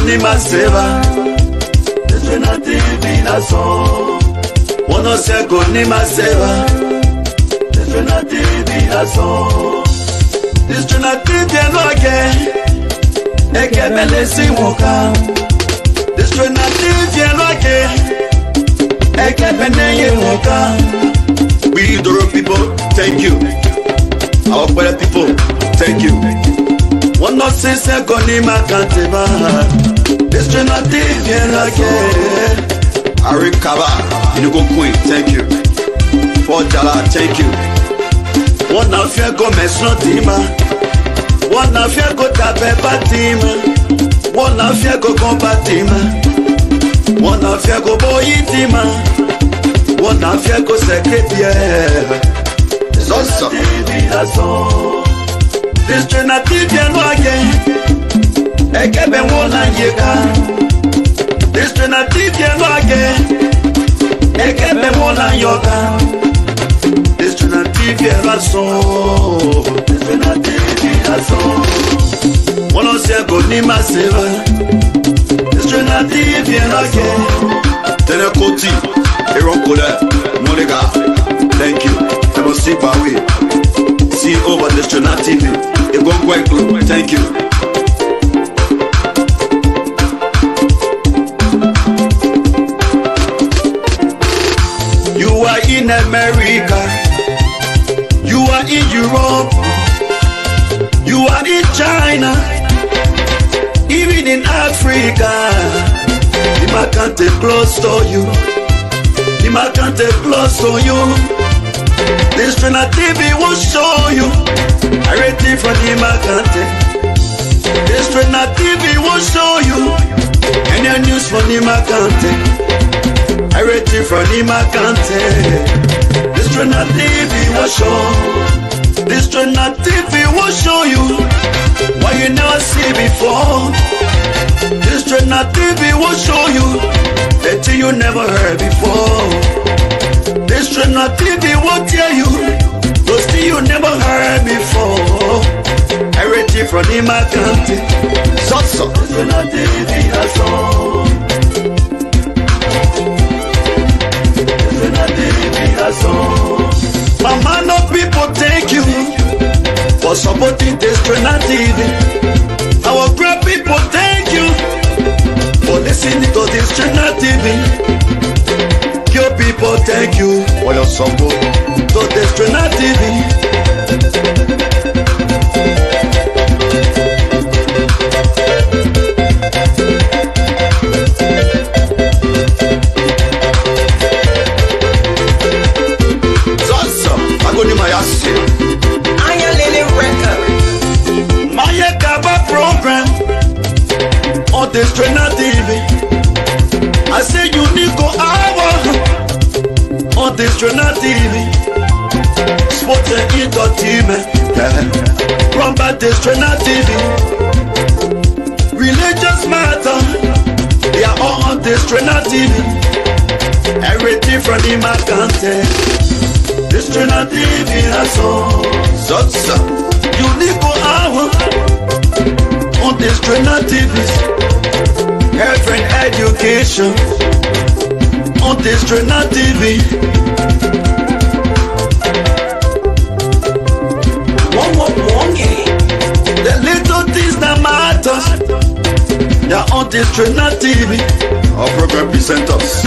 Nimba seva. Distrena TV la son. Wono seko Nimba seva. Distrena TV la son. Distrena TV loke. Eke bele si woka. Distrena TV loke. Eke bene ye woka. We Doro people, thank you. Our brother people, thank you. One not say second Nimba kanteba. Distrena TV loke. Arikaba, you go queen, thank you. For Jala, thank you. One of you go mesnotima. One of you go tape patima. One of you go compatima. One of you go boyitima. One of you go Saclepea. Zosa. Distrena TV loke. Ekebe wona yeka. Distrena TV loke. Ekebe wona yoka. Distrena TV la son. Distrena TV la son. Wono seko Nimba seva. Distrena TV loke. Tene koti. Eron Kola. Monica. Thank you. I must see Gbarwee. See over Distrena TV. Walakewon. Thank you. You are in America, you are in Europe, you are in China, even in Africa. Nimba can't take close to you. Nimba can't take close to you. Distrena TV will show you. I read it from Nimba Kante. Distrena TV will show you. Any news from Nimba Kante. I read it from Nimba Kante. Distrena TV will show. Distrena TV will show you what you never see before. Distrena TV will show you that you never heard before. Distrena TV will tell you those things you never heard before. I read it from Nimba Kante. So. Distrena TV la son. Distrena TV la son. Mama, no people thank you for supporting Distrena TV. Our great people thank you for listening to Distrena TV. Your people thank you for your support to Distrena TV. Distrena TV. I say you need go hour on Distrena TV. Sports and entertainment. Run by Distrena TV. Religious matter. They are all on Distrena TV. Everything from Nimba Kante. Distrena TV that's all. So you need go hour on Distrena TV. Health and education on Distrena TV. One game. The little things that matters, they're on Distrena TV. Our program presenters,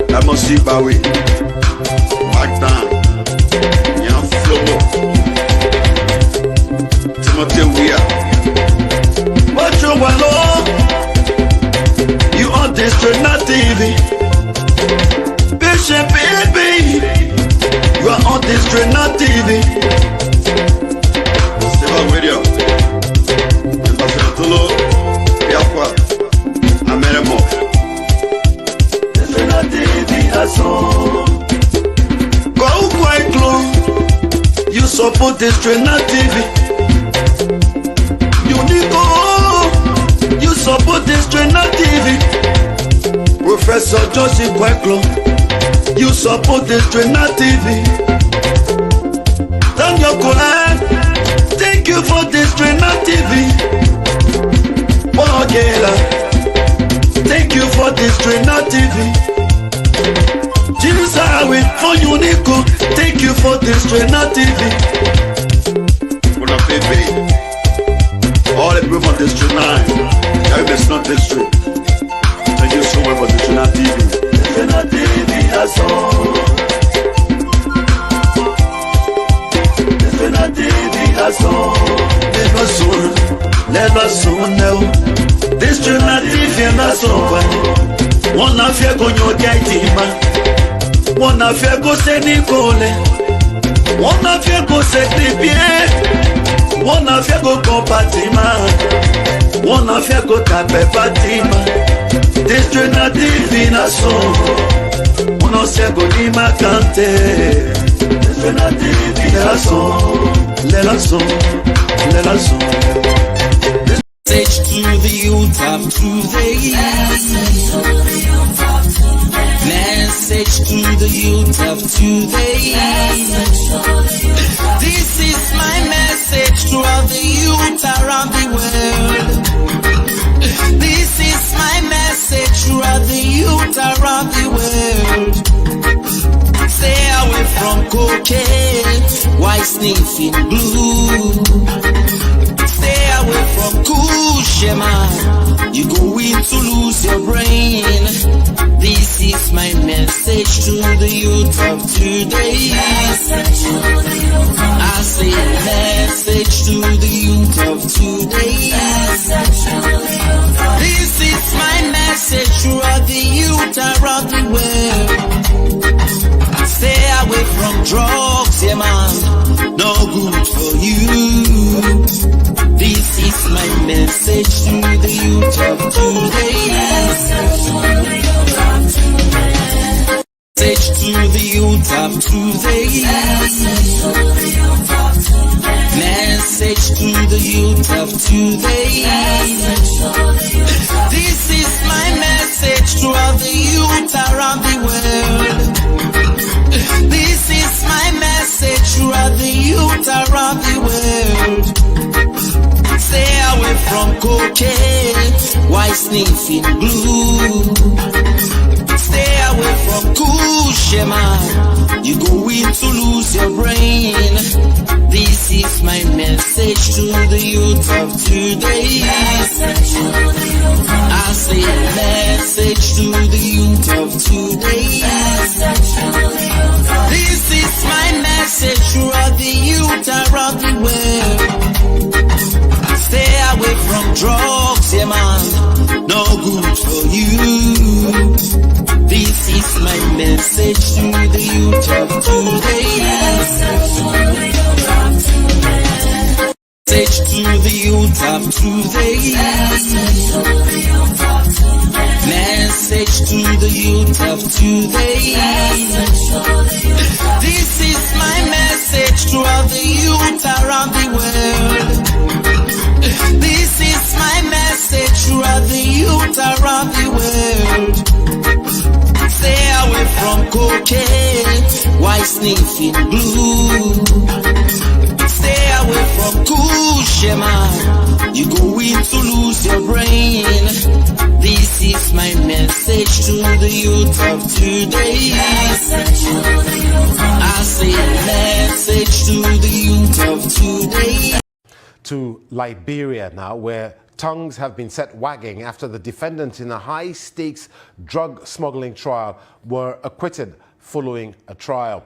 I must see Gbarwee, Magdan, Yan Flomo, Timothy Uriah. But you alone. Distrena TV. Bishop baby, you are on Distrena TV. Civil Radio. Ambassador Biafra. Ameremo. Distrena TV that's all. Go quite close. You support Distrena TV. You need go. You support Distrena TV. Professor Josie Kweklo, you support Distrena TV. Thank you, Goah. Thank you for Distrena TV. Okay, Trainer TV. Jesus with for Unico, take you for this Trainer TV. Wanna baby, all the people from District 9, it's not District. Thank you so much for the Trainer TV. Trainer TV, that's all. Trainer TV, that's all. Never soon, no. This Trainer TV, that's all. One of you go your gatima. One of you go say Nicole. One of you go say Saclepea. One of you go Compatima. One of you go Tape Fatima. This Trainer TV na song. One of you go Nimba cante. This Trainer TV na song. Let us song. Let us song. Message to the youth of today. Message to the youth of today. This is my message to all the youth around the world. This is my message to all the youth around the world. Stay away from cocaine, why sniffing glue? Stay away from Kushema, you're going to lose your brain. This is my message to the youth of today. I say message to the youth of today. This is my message to all the youth around the world. Stay away from drugs, yeah man, no good for you. This is my message to the youth of today. Message to the youth of today. Message to the youth of today. This is my message to all the youth around the world. This is my message to all the youth around the world. Stay away from cocaine, why sniffing glue? Stay away from Kushema, you're going to lose your brain. This is my message to the youth of today. I say message to the youth of today. This is my message to all the youth around the world. Stay away from drugs, yeah man, no good for you. This is my message to the youth of today. Message to the youth of today. Message to the youth of today. This is my message to all the youth around the world. This is my message to all the youth around the world. Stay away from cocaine, why sniffing glue? Stay away from Kushema, you're going to lose your brain. This is my message to the youth of today. I say message to the youth of today. To Liberia now, where tongues have been set wagging after the defendants in a high-stakes drug smuggling trial were acquitted following a trial.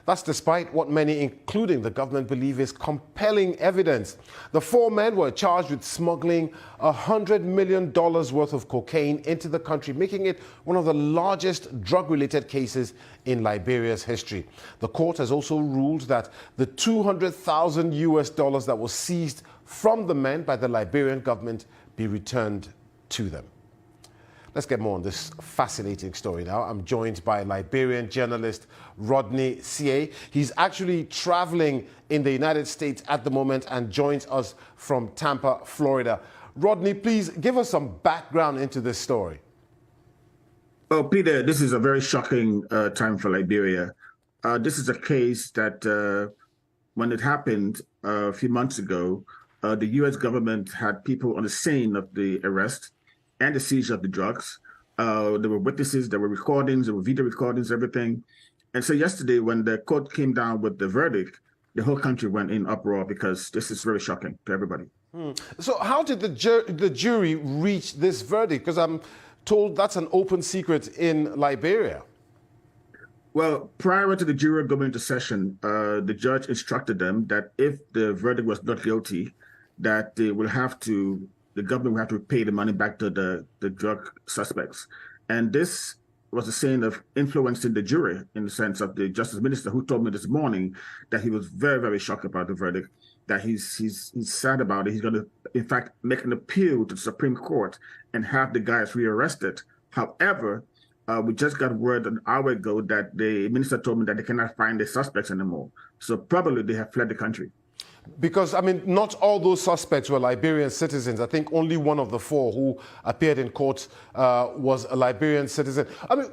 That's despite what many, including the government, believe is compelling evidence. The four men were charged with smuggling $100 million worth of cocaine into the country, making it one of the largest drug-related cases in Liberia's history. The court has also ruled that the $200,000 that was seized from the men by the Liberian government be returned to them. Let's get more on this fascinating story now. I'm joined by Liberian journalist Rodney Sie. He's actually traveling in the United States at the moment and joins us from Tampa, Florida. Rodney, please give us some background into this story. Well, Peter, this is a very shocking time for Liberia. This is a case that when it happened a few months ago, the U.S. government had people on the scene of the arrest and the seizure of the drugs. There were witnesses, there were recordings, there were video recordings, everything. And so yesterday, when the court came down with the verdict, the whole country went in uproar because this is very shocking to everybody. So how did the jury reach this verdict? Because I'm told that's an open secret in Liberia. Well, prior to the jury going into session, the judge instructed them that if the verdict was not guilty, that they will have to, the government will have to pay the money back to the drug suspects. And this was a sign of influencing the jury in the sense of the justice minister, who told me this morning that he was very, very shocked about the verdict, that he's sad about it. He's going to, in fact, make an appeal to the Supreme Court and have the guys rearrested. However, we just got word an hour ago that the minister told me that they cannot find the suspects anymore. So probably they have fled the country. Because, I mean, not all those suspects were Liberian citizens. I think only one of the four who appeared in court was a Liberian citizen. I mean,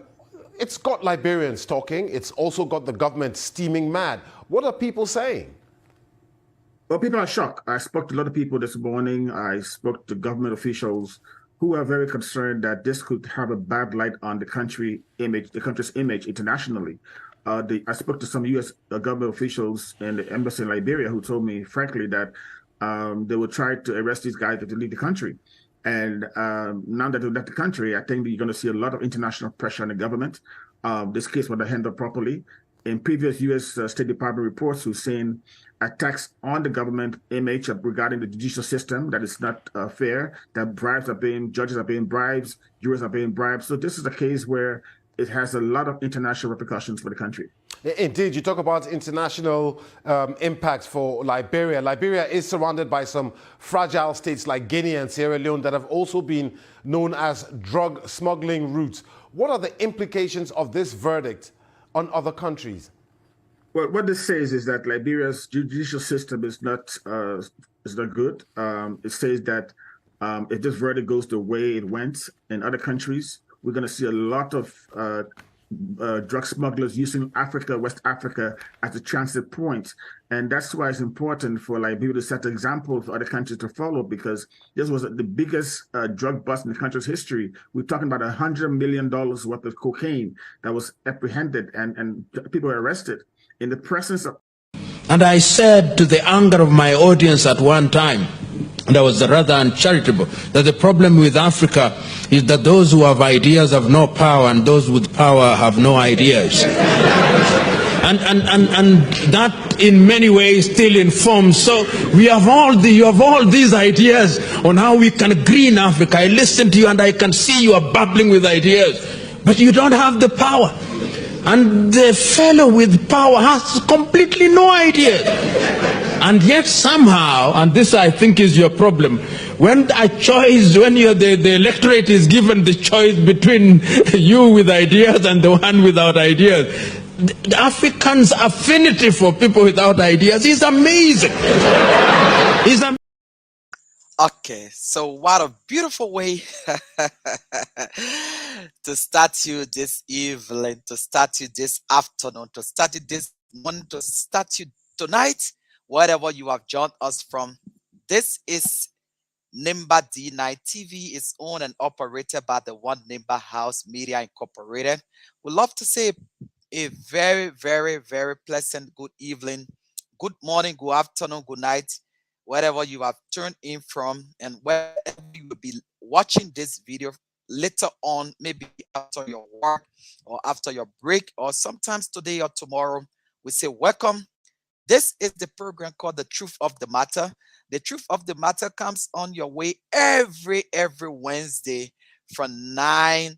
it's got Liberians talking. It's also got the government steaming mad. What are people saying? Well, people are shocked. I spoke to a lot of people this morning. I spoke to government officials who are very concerned that this could have a bad light on the country's image internationally. I spoke to some U.S. government officials in the embassy in Liberia who told me, frankly, that they will try to arrest these guys if they leave the country. And now that they left the country, I think that you're going to see a lot of international pressure on the government. This case was handled properly. In previous U.S. State Department reports, we've seen attacks on the government image regarding the judicial system, that is not fair, that judges are being bribed, jurors are being bribed. So this is a case where it has a lot of international repercussions for the country. Indeed, you talk about international impacts for Liberia. Liberia is surrounded by some fragile states like Guinea and Sierra Leone that have also been known as drug smuggling routes. What are the implications of this verdict on other countries? Well, what this says is that Liberia's judicial system is not good. It says that if this verdict goes the way it went in other countries, we're going to see a lot of drug smugglers using Africa, West Africa, as a transit point. And that's why it's important for Liberia to set an example for other countries to follow, because this was the biggest drug bust in the country's history. We're talking about $100 million worth of cocaine that was apprehended and people were arrested in the presence of. And I said, to the anger of my audience at one time, and I was rather uncharitable, that the problem with Africa is that those who have ideas have no power and those with power have no ideas. And that in many ways still informs. So you have all these ideas on how we can green Africa. I listen to you and I can see you are babbling with ideas, but you don't have the power. And the fellow with power has completely no idea. And yet somehow, and this I think is your problem, when the electorate is given the choice between you with ideas and the one without ideas, the Africans' affinity for people without ideas is amazing. Okay, so what a beautiful way to start you this evening, to start you this afternoon, to start you this morning, to start you tonight, wherever you have joined us from. This is Nimba D-9 TV. Is owned and operated by the One Nimba House Media Incorporated. We'd love to say a very, very, very pleasant good evening, good morning, good afternoon, good night, wherever you have turned in from, and wherever you will be watching this video later on, maybe after your work or after your break, or sometimes today or tomorrow. We say welcome. This is the program called The Truth of the Matter. The Truth of the Matter comes on your way every Wednesday from 9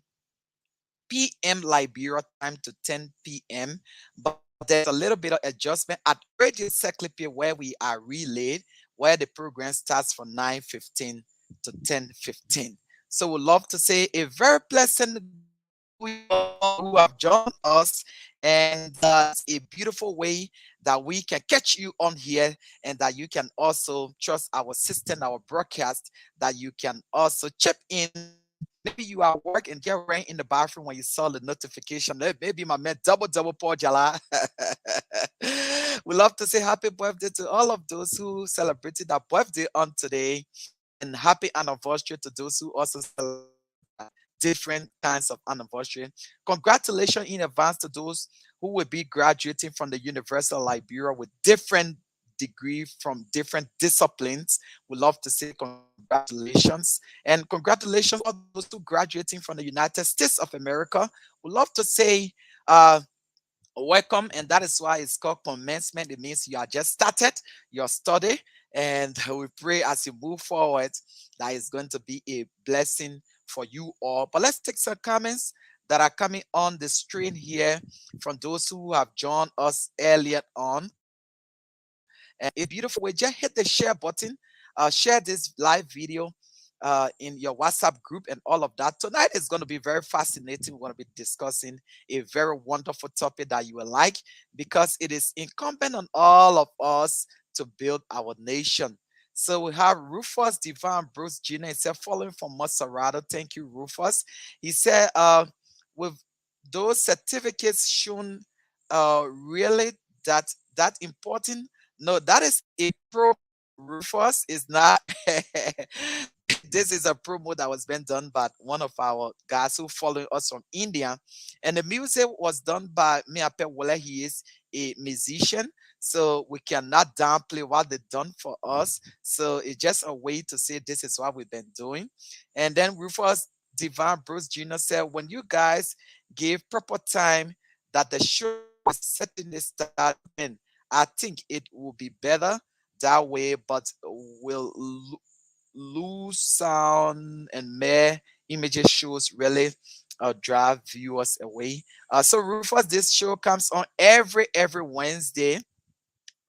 p.m. Liberia time to 10 p.m. But there's a little bit of adjustment at Radio Saclepea, where we are relayed, where the program starts from 9:15 to 10:15. So we'd love to say a very pleasant who have joined us, and that's a beautiful way that we can catch you on here, and that you can also trust our system, our broadcast, that you can also chip in. Maybe you are working and get right in the bathroom when you saw the notification. Maybe my man double Paul Jala. We love to say happy birthday to all of those who celebrated their birthday on today, and happy anniversary to those who also celebrate different kinds of anniversary. Congratulations in advance to those who will be graduating from the University of Liberia with different degree from different disciplines. We love to say congratulations. And congratulations to those who graduating from the United States of America. We love to say welcome, and that is why it's called commencement. It means you are just started your study, and we pray as you move forward that is going to be a blessing for you all. But let's take some comments that are coming on the screen here from those who have joined us earlier on. And it's beautiful way. Just hit the share button, share this live video in your WhatsApp group and all of that. Tonight is going to be very fascinating. We're going to be discussing a very wonderful topic that you will like, because it is incumbent on all of us to build our nation. So we have Rufus Divine Bruce Jr. He said, following from Maserado. Thank you, Rufus. He said, with those certificates shown, really that important? No, that is a pro. Rufus is not. This is a promo that was been done by one of our guys who following us from India, and the music was done by Miape Wole. He is a musician, so we cannot downplay what they done for us. So it's just a way to say this is what we've been doing. And then Rufus Divine Bruce Jr. said, when you guys give proper time that the show is setting the start, and I think it will be better that way, but will lose sound and mere images shows really drive viewers away. So Rufus, this show comes on every Wednesday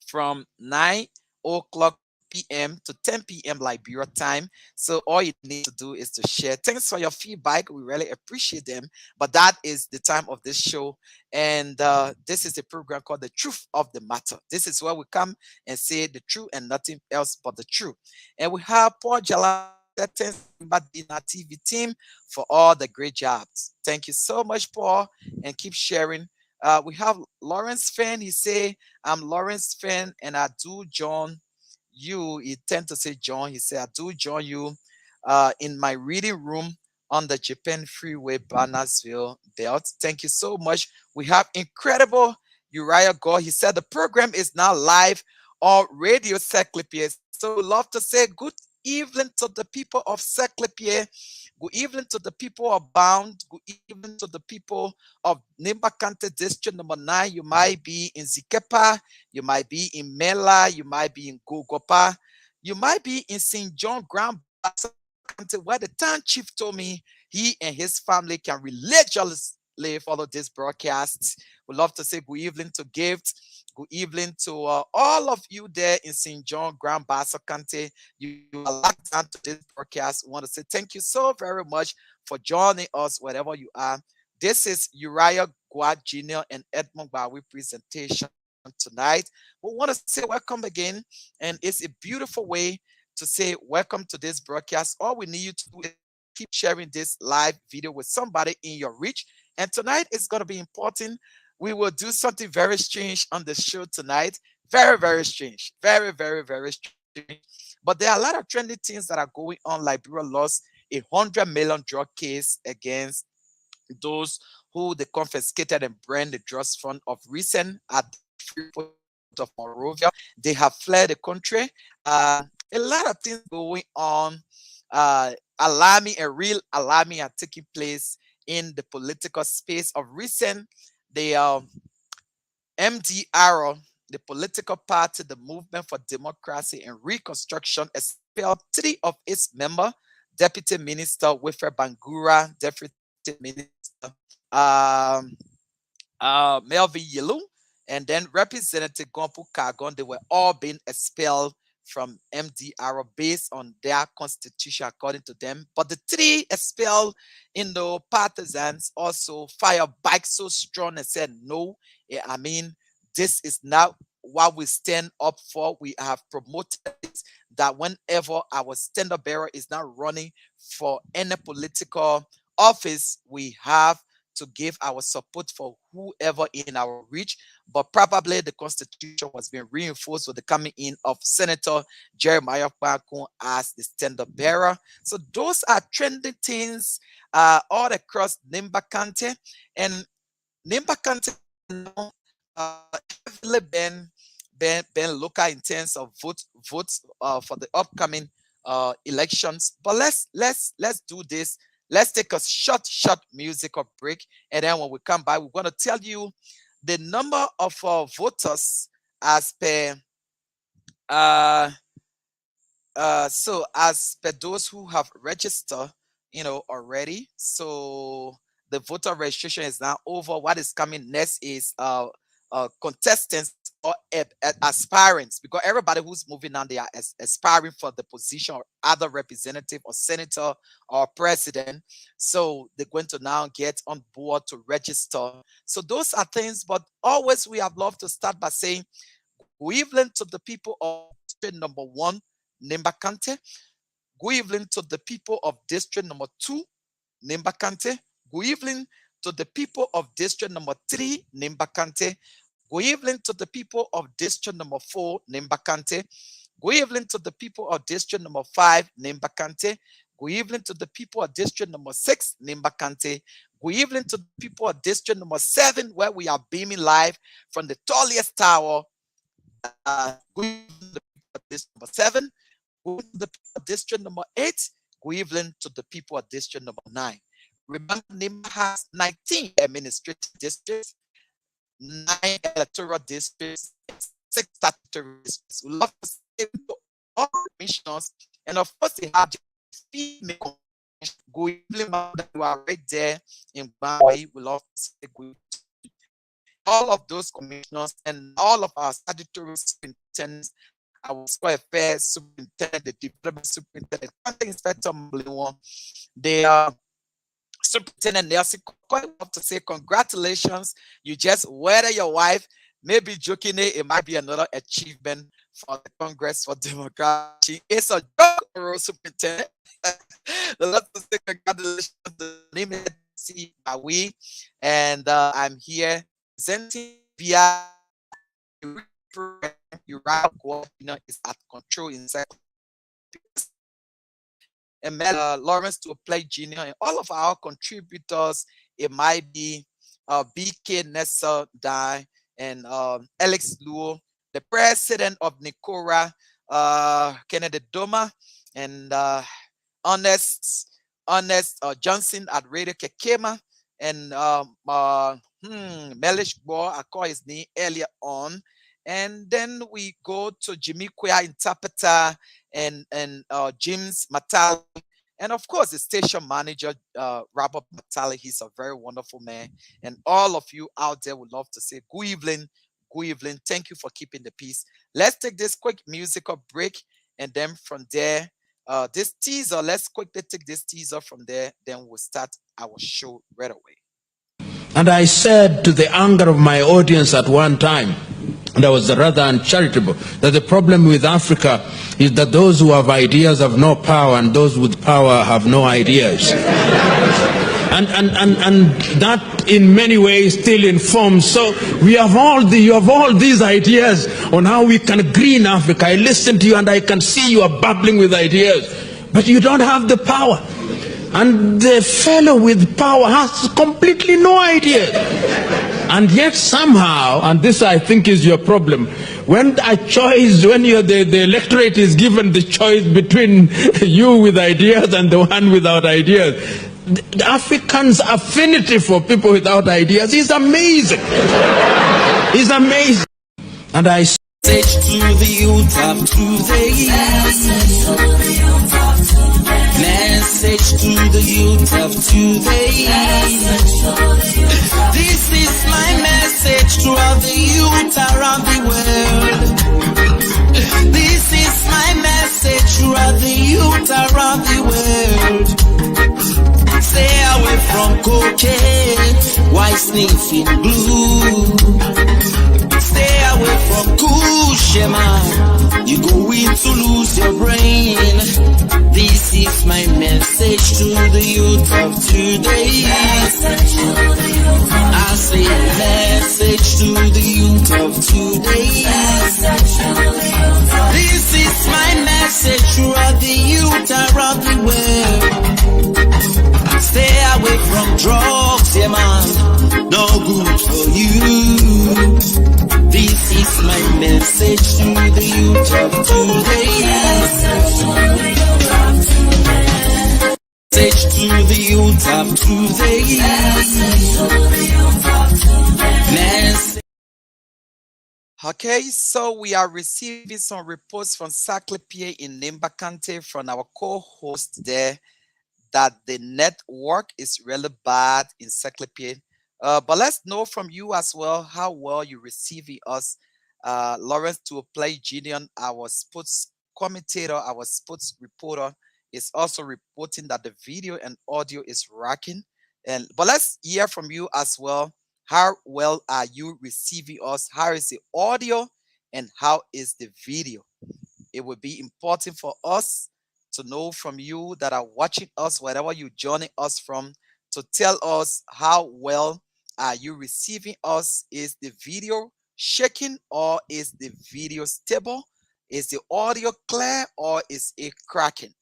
from 9 o'clock p.m. to 10 p.m. Liberia time. So all you need to do is to share. Thanks for your feedback. We really appreciate them. But that is the time of this show. And this is a program called The Truth of the Matter. This is where we come and say the truth and nothing else but the truth. And we have Paul Jala, thanks in our TV team for all the great jobs. Thank you so much, Paul, and keep sharing. We have Lawrence Fan. He say, I'm Lawrence Fan, and I do join you. He tend to say John. He said, I do join you in my reading room on the Japan Freeway, Barnersville Belt. Thank you so much. We have incredible Uriah Goah. He said the program is now live on Radio Saclepea. So we love to say good evening to the people of Saclepea. Good evening to the people of Bound. Good evening to the people of Nimba County District number 9. You might be in Saclepea. You might be in Mela. You might be in Goah. You might be in St. John Grand County, where the town chief told me he and his family can religiously follow this broadcast. We love to say good evening to Gift. Good evening to all of you there in St. John, Grand Bassa County. You are locked on to this broadcast. We want to say thank you so very much for joining us wherever you are. This is Uriah Goah Jr. and Edmund Gbarwee presentation tonight. We want to say welcome again, and it's a beautiful way to say welcome to this broadcast. All we need you to do is keep sharing this live video with somebody in your reach. And tonight is going to be important. We will do something very strange on the show tonight. Very, very strange. Very, very, very strange. But there are a lot of trending things that are going on. Liberia lost $100 million drug case against those who they confiscated and burned the drugs fund of recent at the Freeport of Monrovia. They have fled the country. A lot of things going on. Alarming and real alarming are taking place in the political space of recent. The MDR, the political party, the Movement for Democracy and Reconstruction, expelled 3 of its members: Deputy Minister Wilfred Bangura, Deputy Minister Melvin Yelu, and then Representative Gompu Kagon. They were all being expelled from MDR based on their constitution, according to them. But the 3 expelled partisans also fired back so strong and said, no, I mean, this is not what we stand up for. We have promoted that whenever our standard bearer is not running for any political office, we have to give our support for whoever in our reach, but probably the Constitution was being reinforced with the coming in of Senator Jeremiah Walakewon as the standard bearer. So those are trending things all across Nimba County, and Nimba County heavily been local in terms of votes for the upcoming elections. But let's do this. Let's take a short musical break, and then when we come back, we're going to tell you the number of voters as per so as per those who have registered, already. So the voter registration is now over. What is coming next is contestants or aspirants, because everybody who's moving on, they are aspiring for the position or other representative or senator or president. So they're going to now get on board to register. So those are things, but always we have loved to start by saying good evening to the people of district number 1, Nimba County. Good evening to the people of district number 2, Nimba County. Good evening to the people of district number 3, Nimba County. Good evening to the people of district number 4, Nimba County. Good evening to the people of district number 5, Nimba County. Good evening to the people of district number 6, Nimba County. Good evening to the people of district number 7, where we are beaming live from the tallest tower. Good evening to the people of district number 7. Good evening to the people of district number 8. Good evening to the people of district number 9. Remember, Nimba has 19 administrative districts, 9 electoral districts, 6 statutory districts. We love to say to all commissioners, and of course, they have female commissioners. Good evening, that you are right there in Gbarwee. We love to say good. All of those commissioners and all of our statutory superintendents, our Square Affairs superintendent, the development superintendent, content inspector, they are Superintendent Nelson, quite love to say congratulations. You just wedded your wife. Maybe jokingly, it might be another achievement for the Congress for Democracy. It's a joke, Superintendent. Let's say congratulations to the name of Gbarwee. And I'm here presenting via Uriah, Goah, is at control in Saclepea. And Lawrence to play Junior, and all of our contributors. It might be BK Nessa Die and Alex Luo, the president of Nikora, Kennedy Doma, and Honest Johnson at Radio Kekema, and Melish Goah, I call his name earlier on. And then we go to Jimmy Quia Interpreter and James Matali, and of course the station manager Robert Matali. He's a very wonderful man, and all of you out there would love to say good evening, good evening. Thank you for keeping the peace. Let's take this quick musical break, and then from there, this teaser. Let's quickly take this teaser from there. Then we'll start our show right away. And I said to the anger of my audience at one time, and I was rather uncharitable, that the problem with Africa is that those who have ideas have no power, and those with power have no ideas. and that in many ways still informs. So you have all these ideas on how we can green Africa. I listen to you and I can see you are babbling with ideas, but you don't have the power. And the fellow with power has completely no idea. And yet somehow, and this I think is your problem, when the electorate is given the choice between you with ideas and the one without ideas, the Africans' affinity for people without ideas is amazing. It's amazing. And I say to the youth of today. Message to the youth of today. This is my message to all the youth around the world. This is my message to all the youth around the world. Stay away from cocaine, why sniffing glue? Stay away from Kushema, you're going to lose your brain. This is my message. message to the youth of today. I say message to the youth of today. This is my message throughout the youth around the world. Stay away from drugs, yeah man, no good for you. This is my message to the youth of today. Message to the youth of today. Message. Okay, so we are receiving some reports from Saclepea in Nimba County from our co-host there that the network is really bad in Saclepea. But let's know from you as well how well you're receiving us. Lawrence to play Gideon, our sports commentator, our sports reporter, is also reporting that the video and audio is rocking. But let's hear from you as well. How well are you receiving us? How is the audio and how is the video? It would be important for us to know from you that are watching us, wherever you're joining us from, to tell us how well are you receiving us. Is the video shaking or is the video stable? Is the audio clear or is it cracking?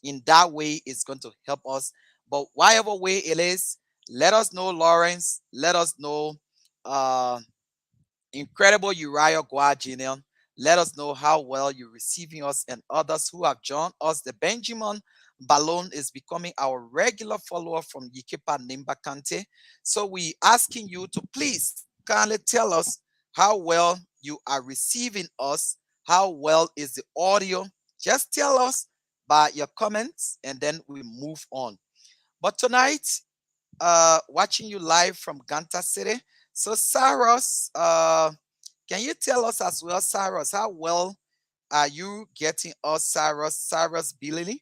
In that way, it's going to help us. But whatever way it is, let us know, Lawrence. Let us know, incredible Uriah Goah Jr. Let us know how well you're receiving us and others who have joined us. The Benjamin Balloon is becoming our regular follower from Yikipa Nimba County. So we asking you to please kindly tell us how well you are receiving us. How well is the audio? Just tell us by your comments and then we move on. But tonight, watching you live from Ganta City. So Cyrus, can you tell us as well, Cyrus, how well are you getting us, Cyrus? Cyrus Billy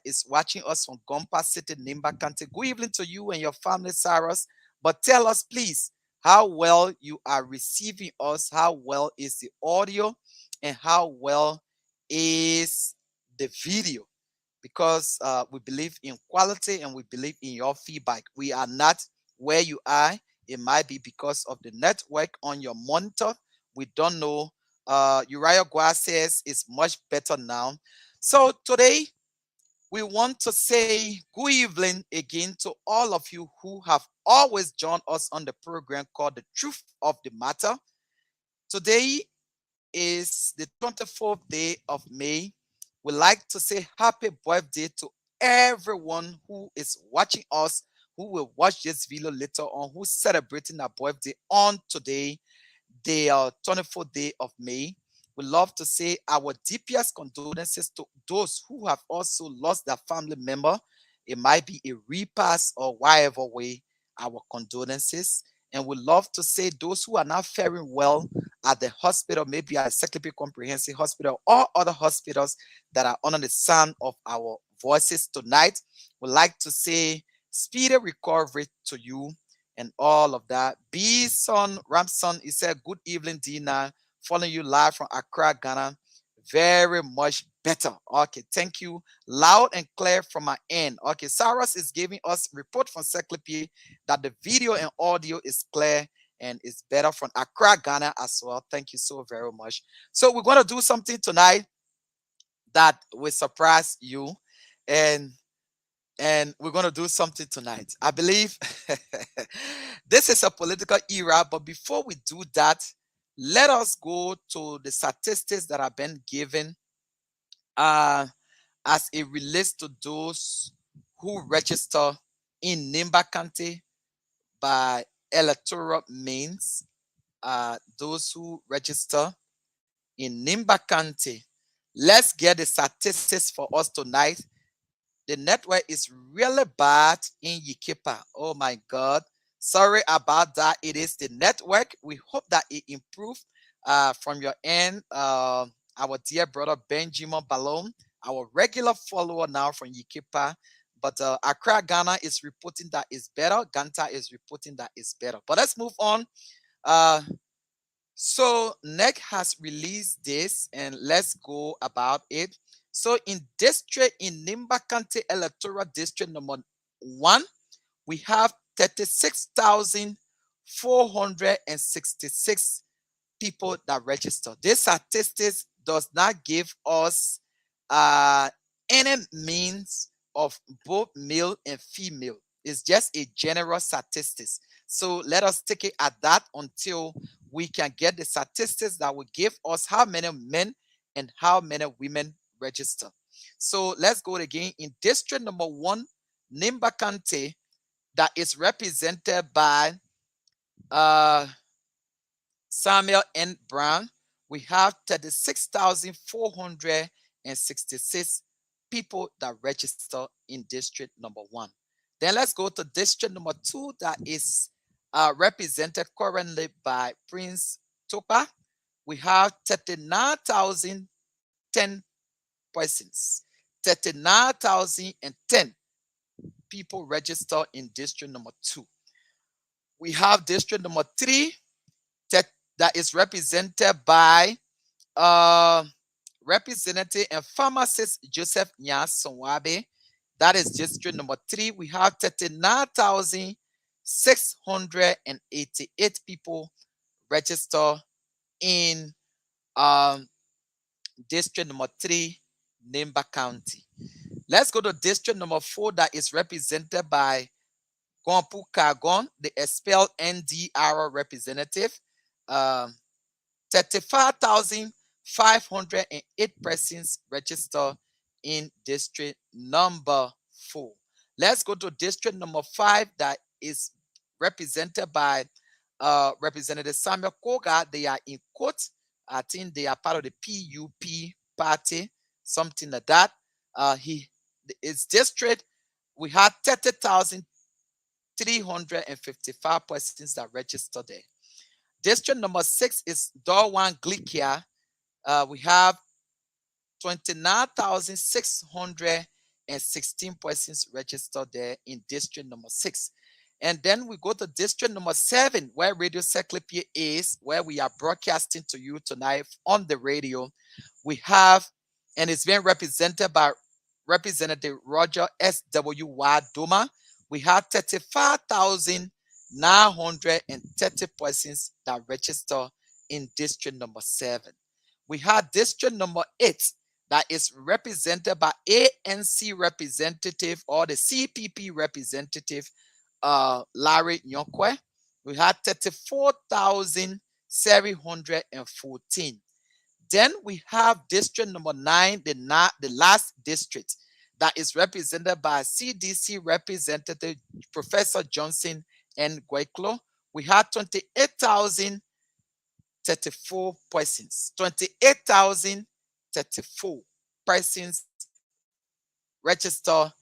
is watching us from Gompa City, Nimba County. Good evening to you and your family, Cyrus. But tell us, please, how well you are receiving us, how well is the audio, and how well is the video. Because we believe in quality and we believe in your feedback. We are not where you are. It might be because of the network on your monitor. We don't know. Uriah Goah says it's much better now. So today, we want to say good evening again to all of you who have always joined us on the program called The Truth of the Matter. Today is the 24th day of May. We'd like to say happy birthday to everyone who is watching us, who will watch this video later on, who's celebrating their birthday on today, the 24th day of May. We love to say our deepest condolences to those who have also lost their family member. It might be a repass or whatever way, our condolences. And we love to say those who are not faring well at the hospital, maybe at Saclepea Comprehensive Hospital or other hospitals that are under the sound of our voices tonight. We'd like to say speedy recovery to you and all of that. B-Son Ramson, he said, good evening, D-9, following you live from Accra, Ghana. Very much better. Okay, thank you. Loud and clear from my end. Okay, Cyrus is giving us report from Saclepea that the video and audio is clear and it's better from Accra, Ghana as well. Thank you so very much. So we're going to do something tonight that will surprise you. And we're going to do something tonight. I believe this is a political era, but before we do that, let us go to the statistics that have been given as it relates to those who register in Nimba County by electoral means. Those who register in Nimba County. Let's get the statistics for us tonight. The network is really bad in Yikipa. Oh my God. Sorry about that. It is the network. We hope that it improves from your end. Our dear brother Benjamin Ballon, our regular follower now from Yikipa. But Accra, Ghana is reporting that it's better. Ganta is reporting that it's better. But let's move on. So NEC has released this and let's go about it. So in Nimba County Electoral District number 1, we have 36,466 people that register. This statistics does not give us any means of both male and female. It's just a general statistics. So let us take it at that until we can get the statistics that will give us how many men and how many women register. So let's go again. In district number 1, Nimba County, that is represented by Samuel N. Brown, we have 36,466 people that register in district number 1. Then let's go to district number 2, that is represented currently by Prince Topa. We have 39,010 persons. 39,010 people register in district number 2. We have district number 3 that is represented by Representative and Pharmacist Joseph Nyansonwabe. That is district number 3. We have 39,688 people register in district number 3, Nimba County. Let's go to district number 4, that is represented by Gompu Kagon, the expelled NDR representative. 35,508 persons register in district number 4. Let's go to district number 5, that is represented by Representative Samuel Koga. They are in court. I think they are part of the PUP party, something like that. His district, we had 30,355 persons that registered there. District number 6 is Dorwan Glikia. We have 29,616 persons registered there in district number 6. And then we go to district number 7, where Radio Saclepea is, where we are broadcasting to you tonight on the radio. We have, and it's being represented by Representative Roger S.W. Wadoma. We have 35,930 persons that register in district number 7. We have district number 8, that is represented by ANC representative or the CPP representative, Larry Nyokwe. We had 34,714. Then we have district number 9, the last district, that is represented by CDC representative Professor Johnson and Guayclo. We had 28,034 persons. 28,034 persons register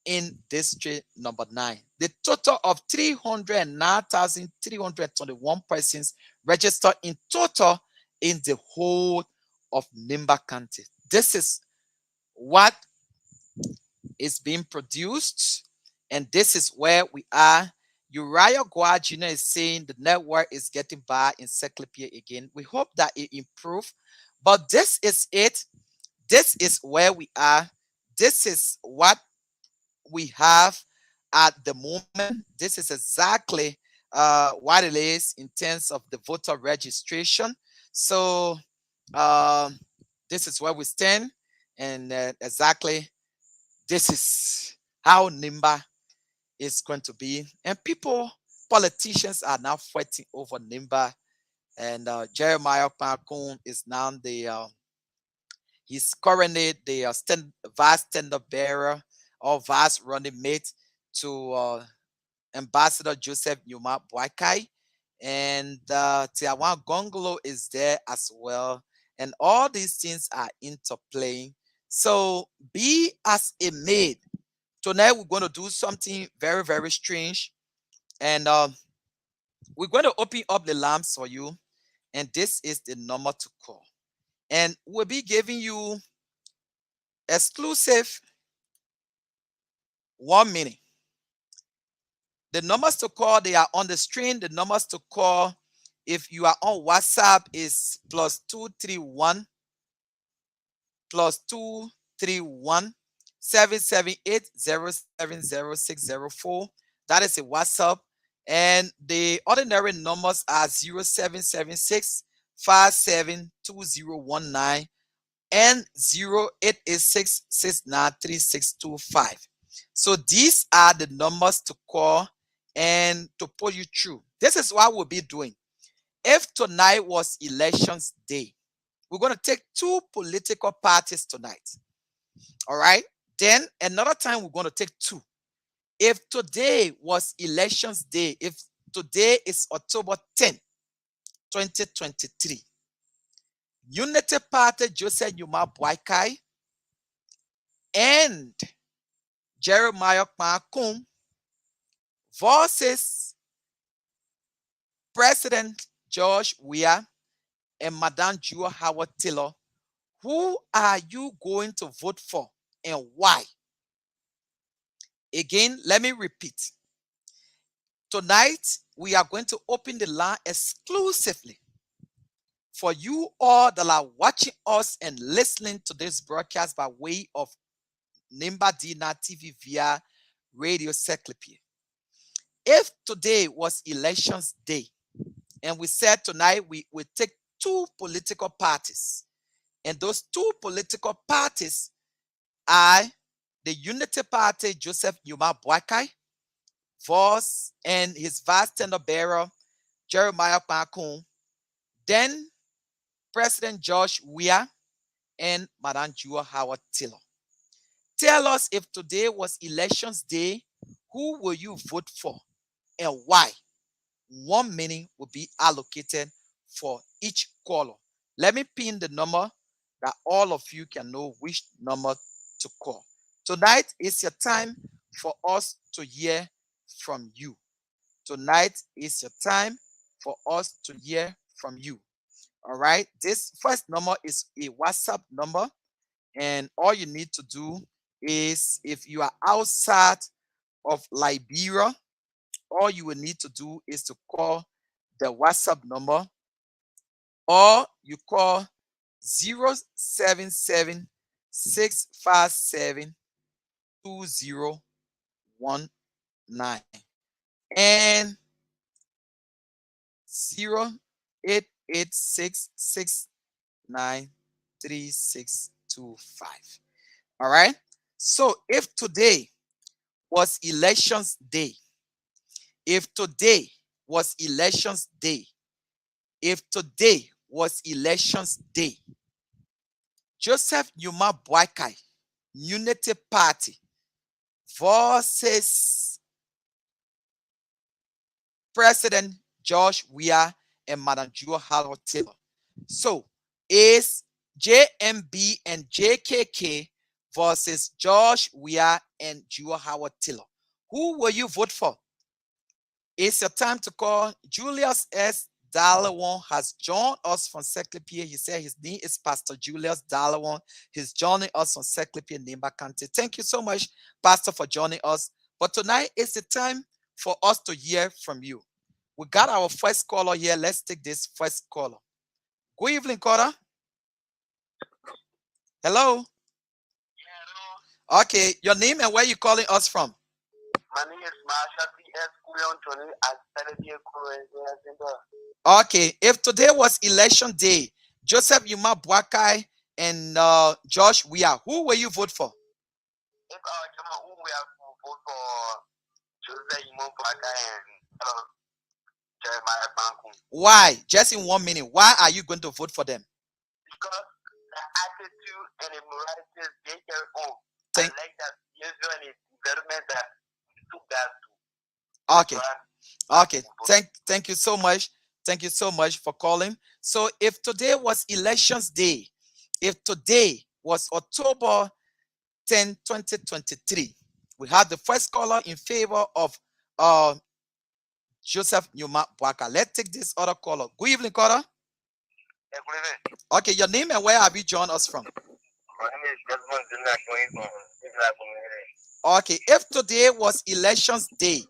in district number 9. The total of 309,321 persons register in total in the whole of Nimba County. This is what is being produced, and this is where we are. Uriah Goah Jr. is saying the network is getting bad in Saclepea again. We hope that it improves, but this is it. This is where we are. This is what we have at the moment. This is exactly what it is in terms of the voter registration. So this is where we stand, and exactly this is how Nimba is going to be. And politicians are now fighting over Nimba, and Jeremiah Parkoon is now he's currently the vice standard bearer or vice running mate to Ambassador Joseph Nyuma Boakai, and Tiawan Gongolo is there as well, and all these things are interplaying. So be as a maid. Tonight we're going to do something very, very strange, and we're going to open up the lamps for you, and this is the number to call, and we'll be giving you exclusive 1 minute. The numbers to call, they are on the screen. The numbers to call, if you are on WhatsApp, is +231 +2 778-070-604. That is a WhatsApp. And the ordinary numbers are 0776-572019 and 0886-693-625. So these are the numbers to call and to pull you through. This is what we'll be doing. If tonight was elections day, we're going to take two political parties tonight. All right. Then another time we're going to take two. If today was elections day, if today is October 10, 2023, Unity Party Joseph Yuma Boakai and Jeremiah Kmakun versus President George Weah and Madam Jua Howard Taylor. Who are you going to vote for and why? Again, let me repeat. Tonight, we are going to open the line exclusively for you all that are watching us and listening to this broadcast by way of Nimba D-9 TV via Radio Saclepea. If today was elections day, and we said tonight we will take two political parties, and those two political parties are the Unity Party Joseph Yuma Boakai and his vice tender bearer Jeremiah Kmakun, then President George Weah and Madam Jua Howard Taylor. Tell us, if today was elections day, who will you vote for and why? 1 minute will be allocated for each caller. Let me pin the number that all of you can know which number to call. Tonight is your time for us to hear from you. Tonight is your time for us to hear from you. All right. This first number is a WhatsApp number. And all you need to do is, if you are outside of Liberia, all you will need to do is to call the WhatsApp number, or you call 077-657-2019 and 0886-693-625. All right. So if today was elections day, if today was elections day, if today was elections day, Joseph Yuma Boakai, Unity Party versus President George Weah and Madam Jua Howard Taylor. So is JMB and JKK versus George Weah and Jua Howard Taylor. Who will you vote for? It's your time to call. Julius S. Walakewon has joined us from Saclepea. He said his name is Pastor Julius Walakewon. He's joining us from Saclepea, Nimba County. Thank you so much, Pastor, for joining us. But tonight is the time for us to hear from you. We got our first caller here. Let's take this first caller. Good evening, caller. Hello. Okay, your name and where you calling us from? My name is Marsha P.S. Tony. Okay, if today was election day, Joseph Yuma Boakai and George Weah, who will you vote for? If who we have to vote for Joseph Yuma Boakai and Jeremiah Kmakun. Why? Just in 1 minute. Why are you going to vote for them? Because the attitude and the morality they carry on. I like that usual and the development that we took that to. Okay. Okay. Thank you so much. Thank you so much for calling. So if today was elections day, if today was October 10, 2023, we had the first caller in favor of Joseph Yuma Boakai. Let's take this other caller. Good evening, caller. Yeah, good evening. Okay, your name and where have you joined us from? My name is Edmund from Okay, if today was elections day,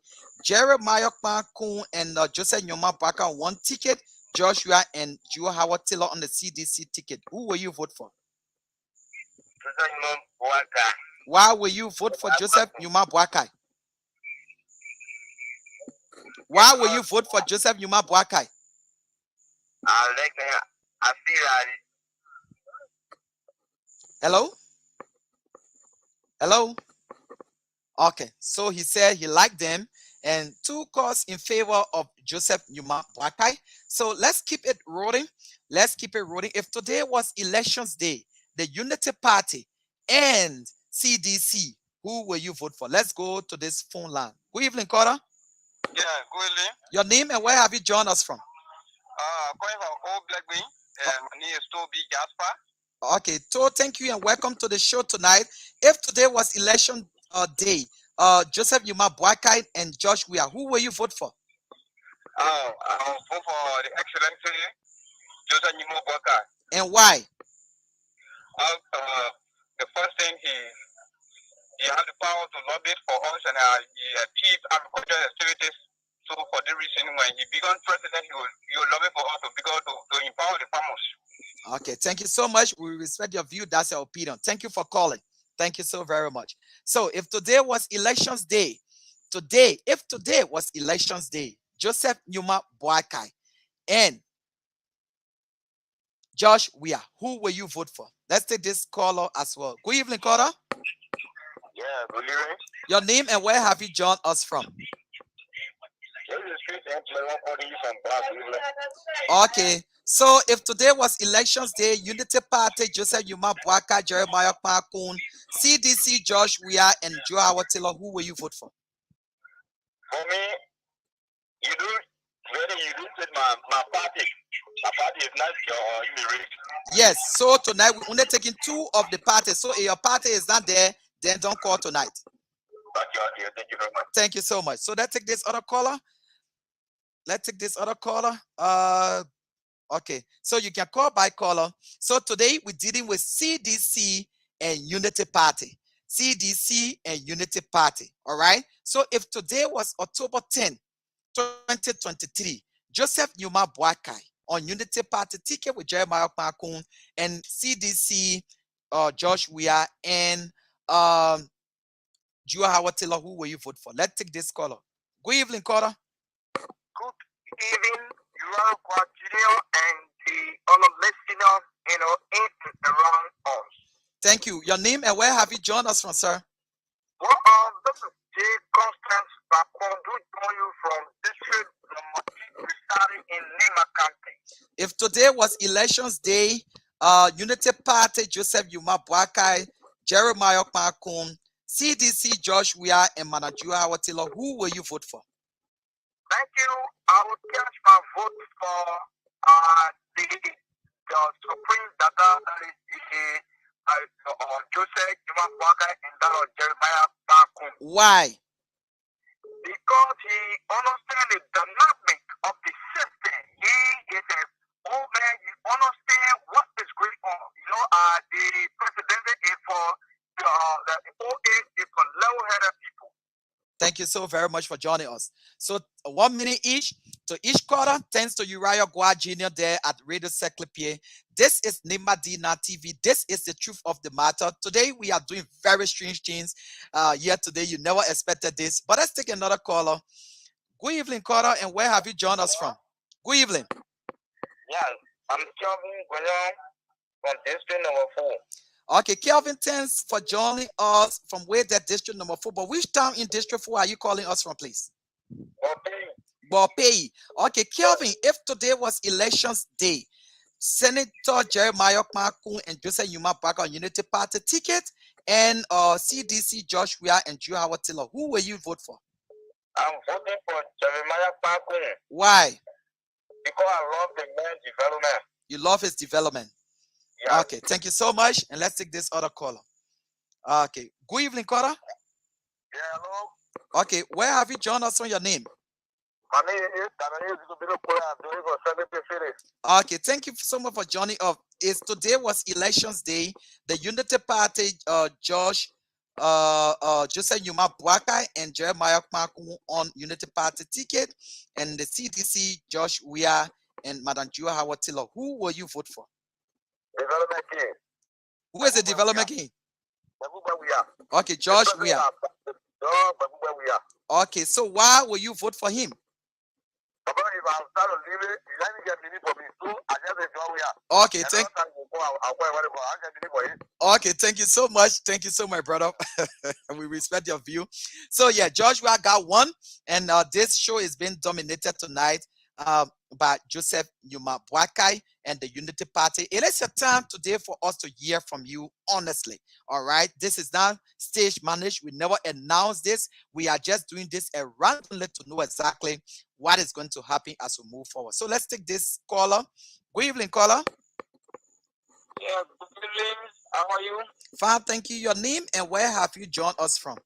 Jeremiah Kmakun and Joseph Yuma Boakai on one ticket, Joshua and Jua Howard Taylor on the CDC ticket. Who will you vote for? Joseph Yuma Boakai. Why will you vote for Joseph Nyuma Boakai? Why will you vote for Joseph Nyuma Boakai? I like him. I feel like Hello? Hello? Okay, so he said he liked them and 2 calls in favor of Joseph Nyuma Boakai. So let's keep it rolling. Let's keep it rolling. If today was elections day, the Unity Party and CDC, who will you vote for? Let's go to this phone line. Good evening, Cora. yeah, good evening. Your name and where have you joined us from? Calling from Old Blackwing. My name is Toby Jasper. Okay, so thank you and welcome to the show tonight. If today was election day, Joseph Nyuma Boakai and Josh Weah, who will you vote for? I'll vote for the Excellency Joseph Nyuma Boakai. And why? The first thing he has the power to lobby for us and he achieved agricultural activities. So for the reason when he becomes president, he will lobby for us to empower the farmers. Okay, thank you so much. We respect your view. That's your opinion. Thank you for calling. Thank you so very much. So if today was elections day, if today was elections day, Joseph Nyuma Boakai and Josh Weah, who will you vote for? Let's take this caller as well. Good evening, caller. Yeah, good evening. Your name and where have you joined us from? Okay, so if today was elections day, Unity Party, Joseph Nyuma Boakai, Jeremiah Kpakun, CDC, Josh Weah, and Joe Awatilo, who will you vote for? For me, you do say my party. My party is not your immigrant. Yes, so tonight we're only taking 2 of the parties. So if your party is not there, then don't call tonight. Thank you very much. Thank you so much. So let's take this other caller. Okay, so you can call by caller. So today we're dealing with CDC and Unity Party. CDC and Unity Party. All right. So if today was October 10, 2023, Joseph Nyuma Boakai on Unity Party ticket with Jeremiah Kpakun and CDC, Josh Weah and Joe Awatilo, who will you vote for? Let's take this caller. Good evening, caller. Good evening, Uriah and the other listeners, in around us. Thank you. Your name and where have you joined us from, sir? Well, this is J. Constance Bakondu, join you from District Number 3 in Nimba County. If today was elections day, Unity Party, Joseph Nyuma Boakai, Jeremiah Kpakun, CDC, Josh Weah, and Joe Awatilo, who will you vote for? Thank you. I will cast my vote for the Supreme Data, that is Joseph Nyuma Boakai and that of Jeremiah Kpakun. Why? Because he understands the dynamic of the system. He is an old man. He understands what is going on. The presidency is for the old age is for level-headed people. Thank you so very much for joining us. So 1 minute each to each quarter. Thanks to Uriah Goah Jr. there at Radio Saclepea. This is Nimba D-9 TV. This is the truth of the matter. Today we are doing very strange things. Here today, you never expected this. But let's take another caller. Good evening, caller, and where have you joined us from? Good evening. Yeah, I'm Kelvin Gbarwee from District Number 4. Okay, Kelvin, thanks for joining us from where that District Number 4. But which town in District 4 are you calling us from, please? Gbarwee. Okay, Kelvin, if today was elections day, Senator Jeremiah Kpakun and Joseph Nyuma Boakai on Unity Party ticket and CDC Josh Weah and Joe Awatilo, who will you vote for? I'm voting for Jeremiah Kpakun. Why? Because I love the man's development. You love his development. Yeah. Okay, thank you so much. And let's take this other caller. Okay, good evening, caller. Yeah, hello. Okay, where have you joined us on your name? My name is Okay, thank you so much for joining us. Today was elections day. The Unity Party, Joseph Nyuma Boakai and Jeremiah Kpakun on Unity Party ticket, and the CDC, Josh Weah and Madam Joe Awatilo. Who will you vote for? Development King. Who is the development king? Okay, George Weah. Okay, so why will you vote for him? Okay, thank you so much. Thank you so much, brother. We respect your view. So yeah, George Weah got one, and this show is being dominated tonight by Joseph Nyuma Boakai and the Unity Party. It is a time today for us to hear from you honestly. All right, this is not stage managed. We never announce this. We are just doing this randomly to know exactly what is going to happen as we move forward. So let's take this caller. Good evening, caller. Yeah, good evening. How are you? Fine, thank you. Your name and where have you joined us from?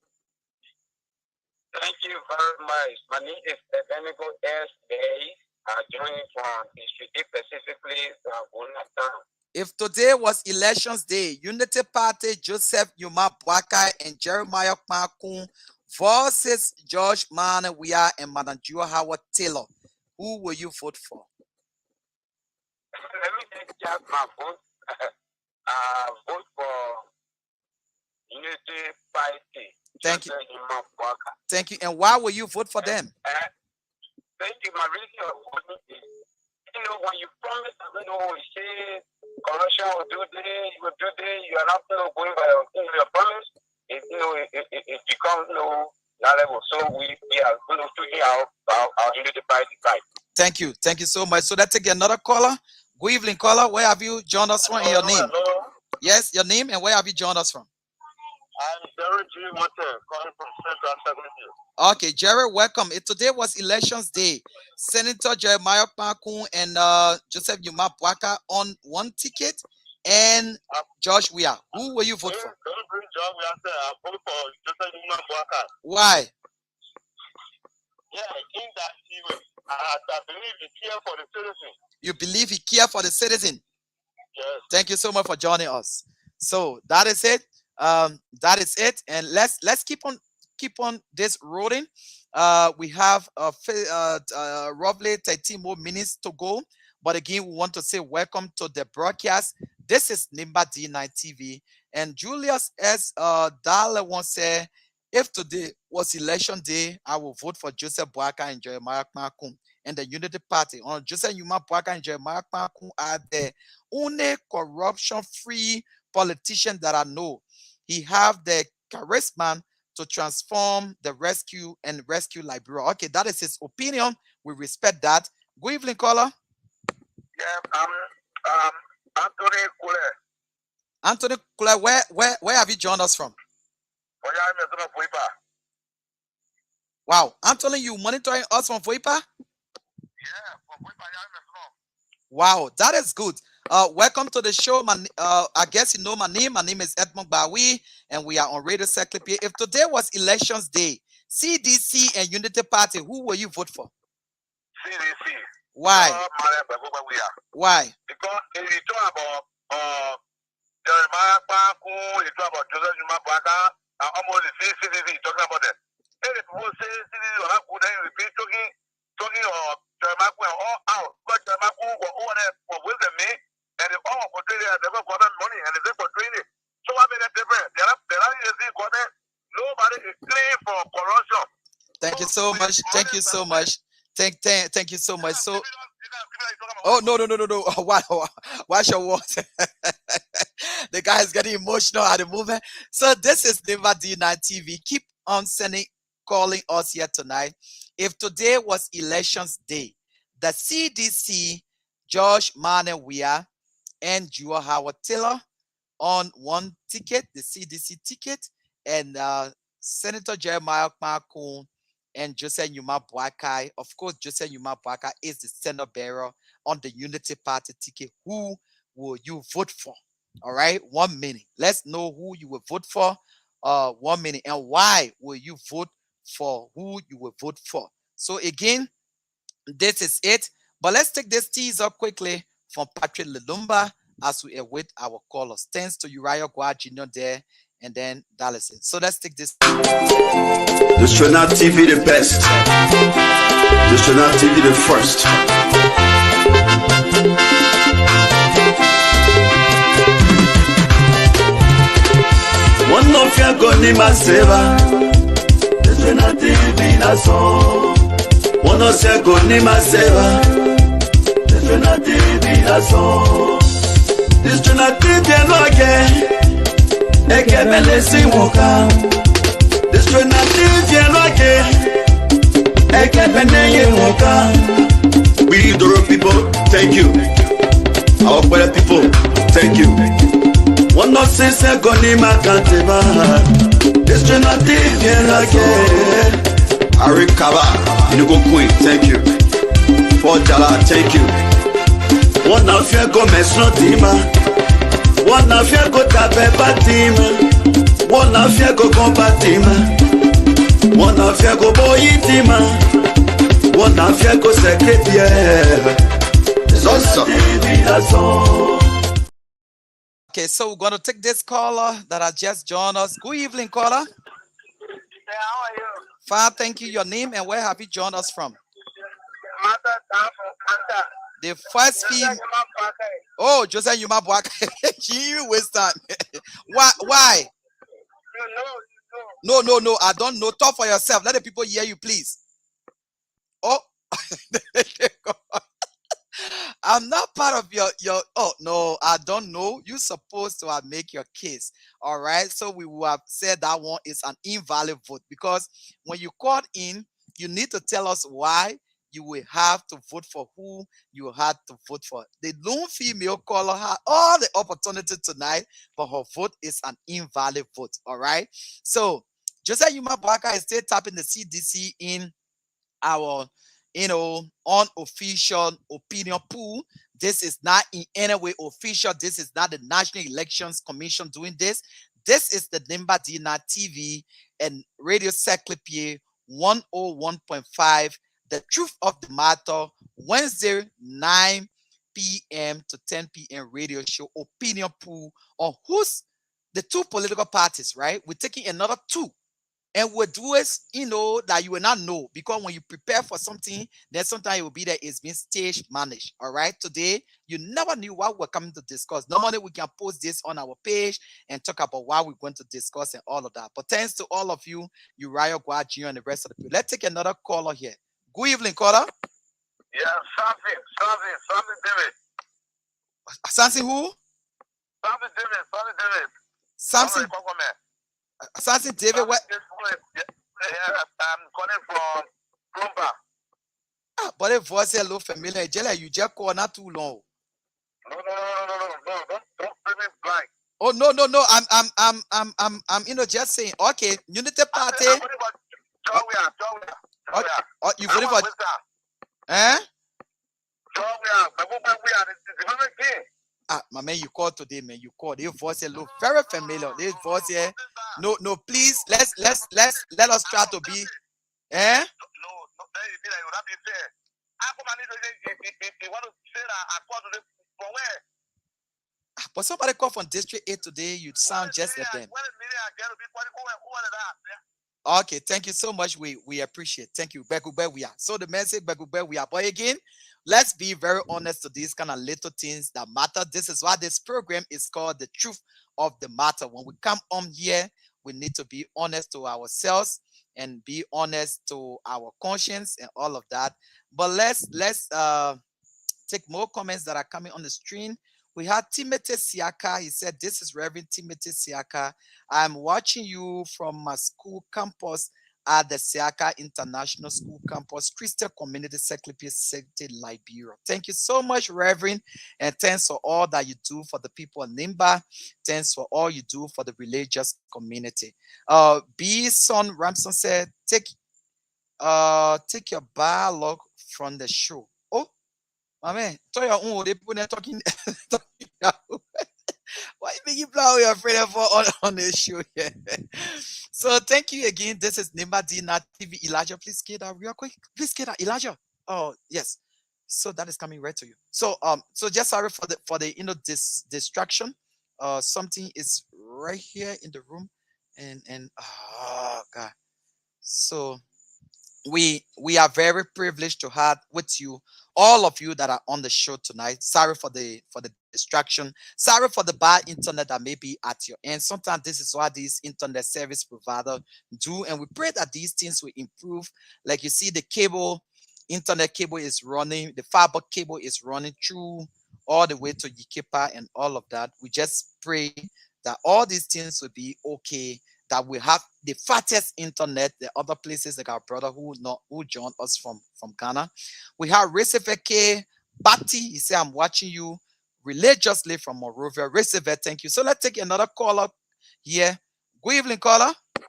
Thank you very much. My name is Edmund. I'm joining from District specifically Goah. If today was elections day, Unity Party, Joseph Nyuma Boakai and Jeremiah Kmakun versus George Weah and Madam Joa Howard Taylor, who will you vote for? Let me just my vote. Vote for Unity Party. Thank you. Thank you. And why will you vote for them? Thank you. My reason of voting is, when you promise, you say corruption will do this, you will do this, you are not going by your promise. It becomes that level. So we are taking our Unity Party side. Thank you. Thank you so much. So let's take another caller. Good evening, caller. Where have you joined us from and your name? Hello. Yes, your name and where have you joined us from? I'm Jerry G. Water, calling from Central Saclepea. Okay, Jerry, welcome. Today was elections day. Senator Jeremiah Kmakun and Joseph Nyuma Boakai on one ticket, and George Weah. Who will you vote for? Don't bring George Weah. I vote for Joseph Nyuma Boakai. Why? Yeah, I think that I believe he cares for the citizen. You believe he cares for the citizen? Yes. Thank you so much for joining us. So that is it. That is it. And let's keep on this rolling. We have roughly 13 more minutes to go. But again, we want to say welcome to the broadcast. This is Nimba D-9 TV. And Julius S. Walakewon said, if today was election day, I will vote for Joseph Boakai and Jeremiah Kmakun and the Unity Party. On Joseph Nyuma Boakai and Jeremiah Kmakun are the only corruption-free politician that I know. He have the charisma to transform the rescue Liberia. Okay, that is his opinion. We respect that. Good evening, caller. Yeah, Anthony Kule. Anthony Kule, where have you joined us from? Wow, Anthony, you monitoring us from Voipa? Yeah, from Voipa. Wow, that is good. Welcome to the show. I guess you know my name. My name is Edmund Gbarwee, and we are on Radio Saclepea. If today was elections day, CDC and Unity Party, who will you vote for? CDC. Why? Why? Because if you talk about Jeremiah Kmakun, you talk about Joseph Nyuma Boakai, almost the same CDC talking about them. And if people say CDC or not good, then you be talking of Jeremiah Kmakun all out. But Jeremiah Kmakun was over there for wisdom, and they all portray they never got that money, and they portray it. So what made that difference? They're not nobody is clean for corruption. Thank you so much. Thank you so much. Thank you so much. So, oh no. Why your words? The guy is getting emotional at the moment. So this is Nimba D-9 TV. Keep on calling us here tonight. If today was elections day, the CDC, George Weah and Joa Howard Taylor on one ticket, the CDC ticket, and Senator Jeremiah Kmakun and Joseph Nyuma Boakai. Of course, Joseph Nyuma Boakai is the Senate bearer on the Unity Party ticket. Who will you vote for? All right, 1 minute. Let's know who you will vote for. 1 minute. And why will you vote for who you will vote for? So again, this is it. But let's take this tease up quickly from Patrick Lumumba as we await our callers. Thanks to Uriah Goah Jr. there, and then Dallas. So let's take this. This should not TV the best. This should not TV the first. One fia goni maseva. Destroy na TV na son. Wanna say goni maseva. Destroy na TV na son. Destroy na TV no again. Eke mele si woka. Destroy na TV no again. Eke mele ye woka. We Doro people, thank you. Our Kwele people, thank you. One not say goni makanteba. Destroy na TV no again. Arikaba, Inugo Queen, thank you. Fort Jala, thank you. One of you go mesnotima. One of you go tape patima. One of you go compatima. One of you go boyitima. One of you go Saclepea. It's awesome. Okay, so we're going to take this caller that has just joined us. Good evening, caller. Hey, how are you? Fine, thank you. Your name and where have you joined us from? Mother down from Kanta. The first female. Oh, Joseph Yuma Buak. You waste time. Why? You know. No. I don't know. Talk for yourself. Let the people hear you, please. Oh. I'm not part of your oh no, I don't know. You're supposed to make your case. All right. So we will have said that one is an invalid vote, because when you called in, you need to tell us why you will have to vote for who you had to vote for. The lone female caller had all the opportunity tonight, but her vote is an invalid vote. All right. So Joseph Yuma Baka is still tapping the CDC in our unofficial opinion pool. This is not in any way official. This is not the National Elections Commission doing this. This is the Nimba D-9 TV and Radio Saclepea 101.5. The Truth of the Matter, Wednesday 9 p.m. to 10 p.m. radio show opinion pool on who's the two political parties, right? We're taking another two. And we'll do it, that you will not know, because when you prepare for something, then sometimes it will be that it's been stage managed. All right. Today, you never knew what we're coming to discuss. Normally, we can post this on our page and talk about what we're going to discuss and all of that. But thanks to all of you, Uriah, Goah, Jr., and the rest of the people. Let's take another caller here. Good evening, caller. Yeah, something David. Something who? Something David. Something. Something David. What? I'm calling from Nimba. But the voice is a little familiar. You just called not too long. No. Don't bring me blank. Oh no. I'm just saying. Okay, Unity Party. Oh, you voted for? Eh? My man, you called today, man. You called. Your voice look very familiar. This voice here. No. Please, let us try to be. Eh? No. You would not be fair. How come I need to want to say that I called today from where? But somebody called from District 8 today. You sound just like them. Okay, thank you so much. We appreciate. Thank you. We are. So the message, we are. But again, let's be very honest to these kind of little things that matter. This is why this program is called The Truth of the Matter. When we come on here, we need to be honest to ourselves and be honest to our conscience and all of that. But let's take more comments that are coming on the screen. We had Timothy Siaka. He said, "This is Reverend Timothy Siaka. I'm watching you from my school campus at the Siaka International School Campus, Christian Community Saclepea City, Liberia." Thank you so much, Reverend. And thanks for all that you do for the people of Nimba. Thanks for all you do for the religious community. B. Son Ramson said, take your dialogue from the show. Oh, my man, tell your own, they people talking. Why you make you blow your friend for on the show here? So thank you again. This is Nimba D-9 TV. Elijah, please get that real quick. Please get that, Elijah. Oh yes. So that is coming right to you. So just sorry for the this distraction. Something is right here in the room, and oh god. So we are very privileged to have with you all of you that are on the show tonight. Sorry for the distraction. Sorry for the bad internet that may be at your end. Sometimes this is what these internet service providers do, and we pray that these things will improve. Like you see, the cable, internet cable is running, the fiber cable is running through all the way to Yikipa and all of that. We just pray that all these things will be okay, that we have the fattest internet. The other places, like our brother who joined us from Ghana. We have Reseveke Bati. He said, I'm watching you religiously from Monrovia. Reseve, thank you. So let's take another caller here. Good evening, caller. Good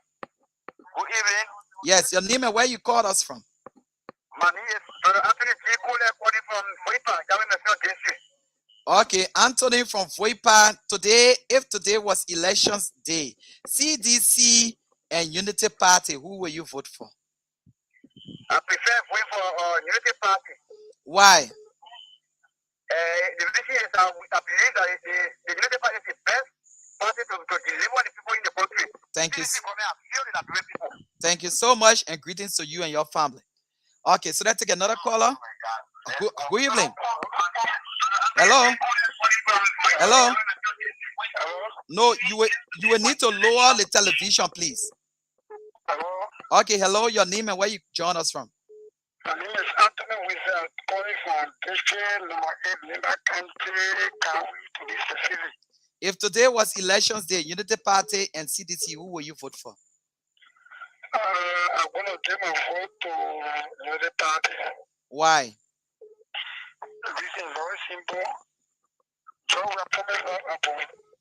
evening. Yes, your name and where you called us from? My name is Anthony G. calling from Voipa, District. Okay, Anthony from Voipa. If today was elections day, CDC and Unity Party, who will you vote for? I prefer vote for Unity Party. Why? The reason is that I believe that the Unity Party is the best party to deliver the people in the country. Thank you. People. Thank you so much, and greetings to you and your family. Okay, so let's take another caller. Good evening. Hello. Hello. No, you will need to lower the television, please. Hello. Okay, hello. Your name and where you join us from? My name is Anthony Wizard, calling from District number 8, Nimba County, Gbarwee, to be specific. If today was elections day, Unity Party and CDC, who will you vote for? I'm going to give my vote to Unity Party. Why? This is very simple. Job we are promised about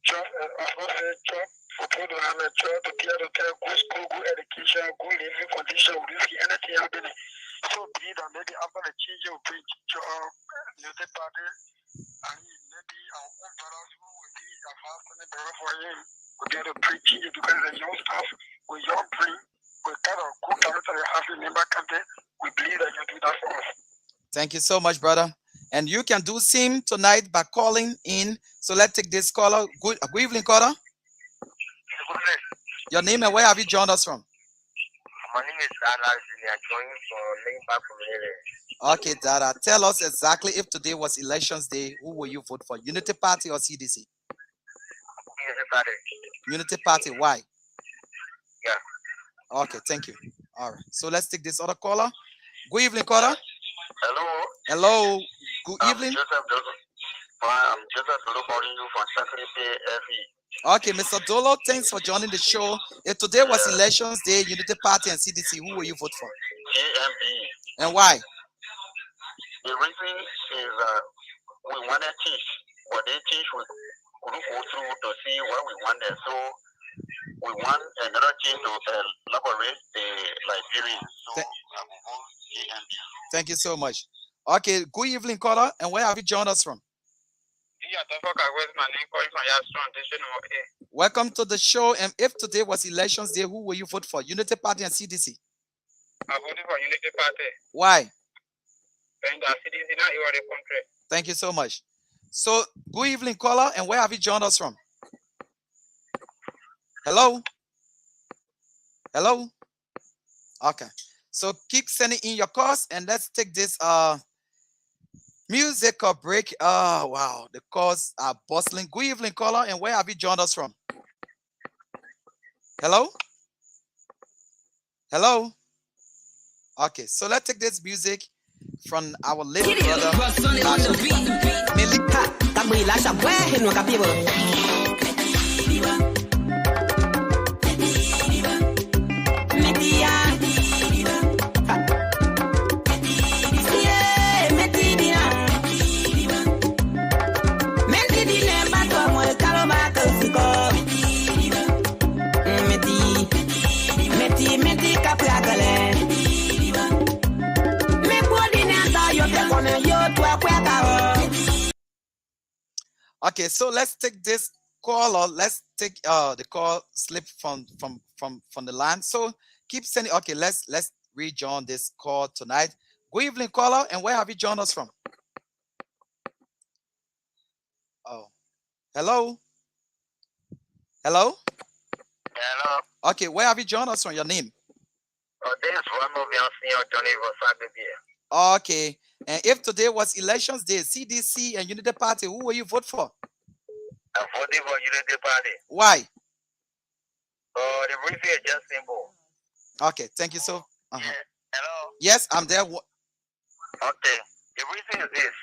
job, job for people to have a job, to get a good school, good education, good living condition, risky anything happening. So be that maybe after the change of bring job, Unity Party, and maybe our own brothers who will be a fasting brother for him, will be able to preach it because the young staff, with young brain, with kind of good character they have in Nimba County, we believe that you do that for us. Thank you so much, brother. And you can do same tonight by calling in. So let's take this caller. Good evening, caller. Your name and where have you joined us from? My name is Dada. I joined from Nimba from Okay, Dada. Tell us exactly, if today was elections day, who will you vote for? Unity Party or CDC? Unity Party. Unity Party. Why? Yeah. Okay, thank you. All right. So let's take this other caller. Good evening, caller. Hello. Hello. Good evening. I'm Joseph Dolo calling you from Saclepea, FE. Okay, Mr. Dolo, thanks for joining the show. If today was elections day, Unity Party and CDC, who will you vote for? GMB. And why? The reason is we want to teach. What they teach, we couldn't go through to see what we wanted. So we want another team to elaborate the Liberians. So I will vote GMB. Thank you so much. Okay, good evening, caller. And where have you joined us from? Welcome to the show. And if today was elections day, who will you vote for? Unity Party and CDC? I voted for Unity Party. Why? And the CDC now you are the country. Thank you so much. So, good evening, caller. And where have you joined us from? Hello? Hello? Okay. So keep sending in your calls and let's take this music or break. Oh, wow. The calls are bustling. Good evening, caller. And where have you joined us from? Hello? Hello? Okay, so let's take this music from our little brother. Okay, so let's take this call, or let's take the call slip from the line. So keep sending. Okay, let's rejoin this call tonight. Good evening, caller, and where have you joined us from? Oh, hello. Hello. Hello. Okay, where have you joined us from? Your name? This is one of your senior Johnny Saclepea. Okay, And if today was elections day, CDC and Unity Party, who will you vote for? I'm voting for Unity Party. Why? The reason is just simple. Okay, thank you so. Yeah. Hello. Yes, I'm there. Okay. The reason is this.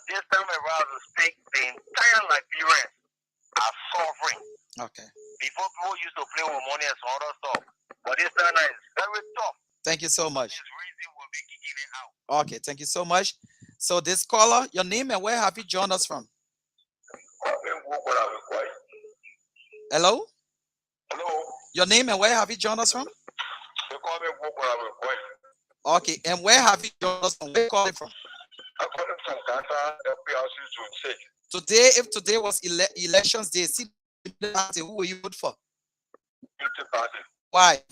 This time around to speak, the entire Liberians are suffering. Okay. Before people used to play with money and some other stuff, but this time is very tough. Thank you so much. This reason will be kicking it out. Okay, thank you so much. So this caller, your name and where have you joined us from? Hello? Hello? Your name and where have you joined us from? They call me Goah. Okay, and where have you joined us from? Where are you calling from? I'm calling from Ghana, LPRC Zone 6. Today, if today was elections day, see party, who will you vote for? Unity Party. Why?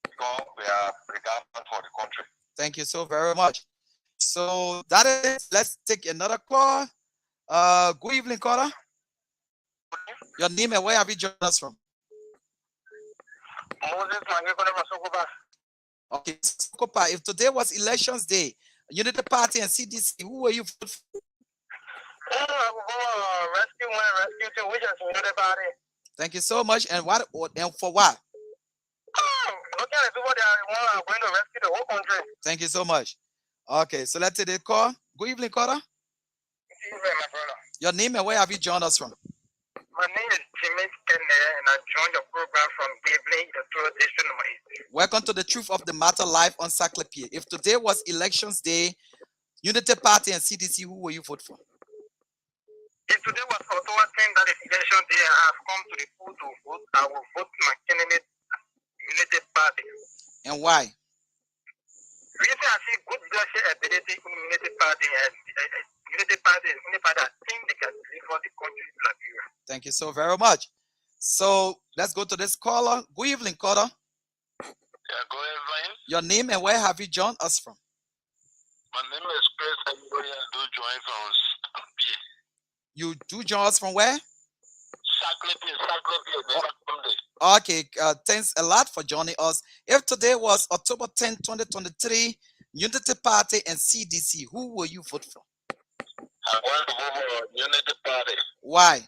Because we are the government for the country. Thank you so very much. So that is, let's take another call. Good evening, caller. Your name and where have you joined us from? Moses, okay, Saclepea, if today was elections day, Unity Party and CDC, who will you vote for? Rescue team, which is Unity Party. Thank you so much. And what and for what? Look at the people that are going to rescue the whole country. Thank you so much. Okay, so let's take the call. Good evening, caller. Good evening, my brother. Your name and where have you joined us from? My name is Jimmy Kenne, and I joined your program from Gbarwee, the 12th district number 8. Welcome to the Truth of the Matter live on Saclepea. If today was elections day, Unity Party and CDC, who will you vote for? If today was October 10th, that is election day, I have come to the poll to vote. I will vote my candidate, Unity Party. And why? Reason I see good leadership ability in Unity Party and Unity Party is only party that think they can deliver the country to Liberia. Thank you so very much. So let's go to this caller. Good evening, caller. Yeah, go ahead, Ryan. Your name and where have you joined us from? My name is Chris, and I do join from Saclepea. You do join us from where? Saclepea. Okay, thanks a lot for joining us. If today was October 10, 2023, Unity Party and CDC, who will you vote for? I want to vote for Unity Party. Why?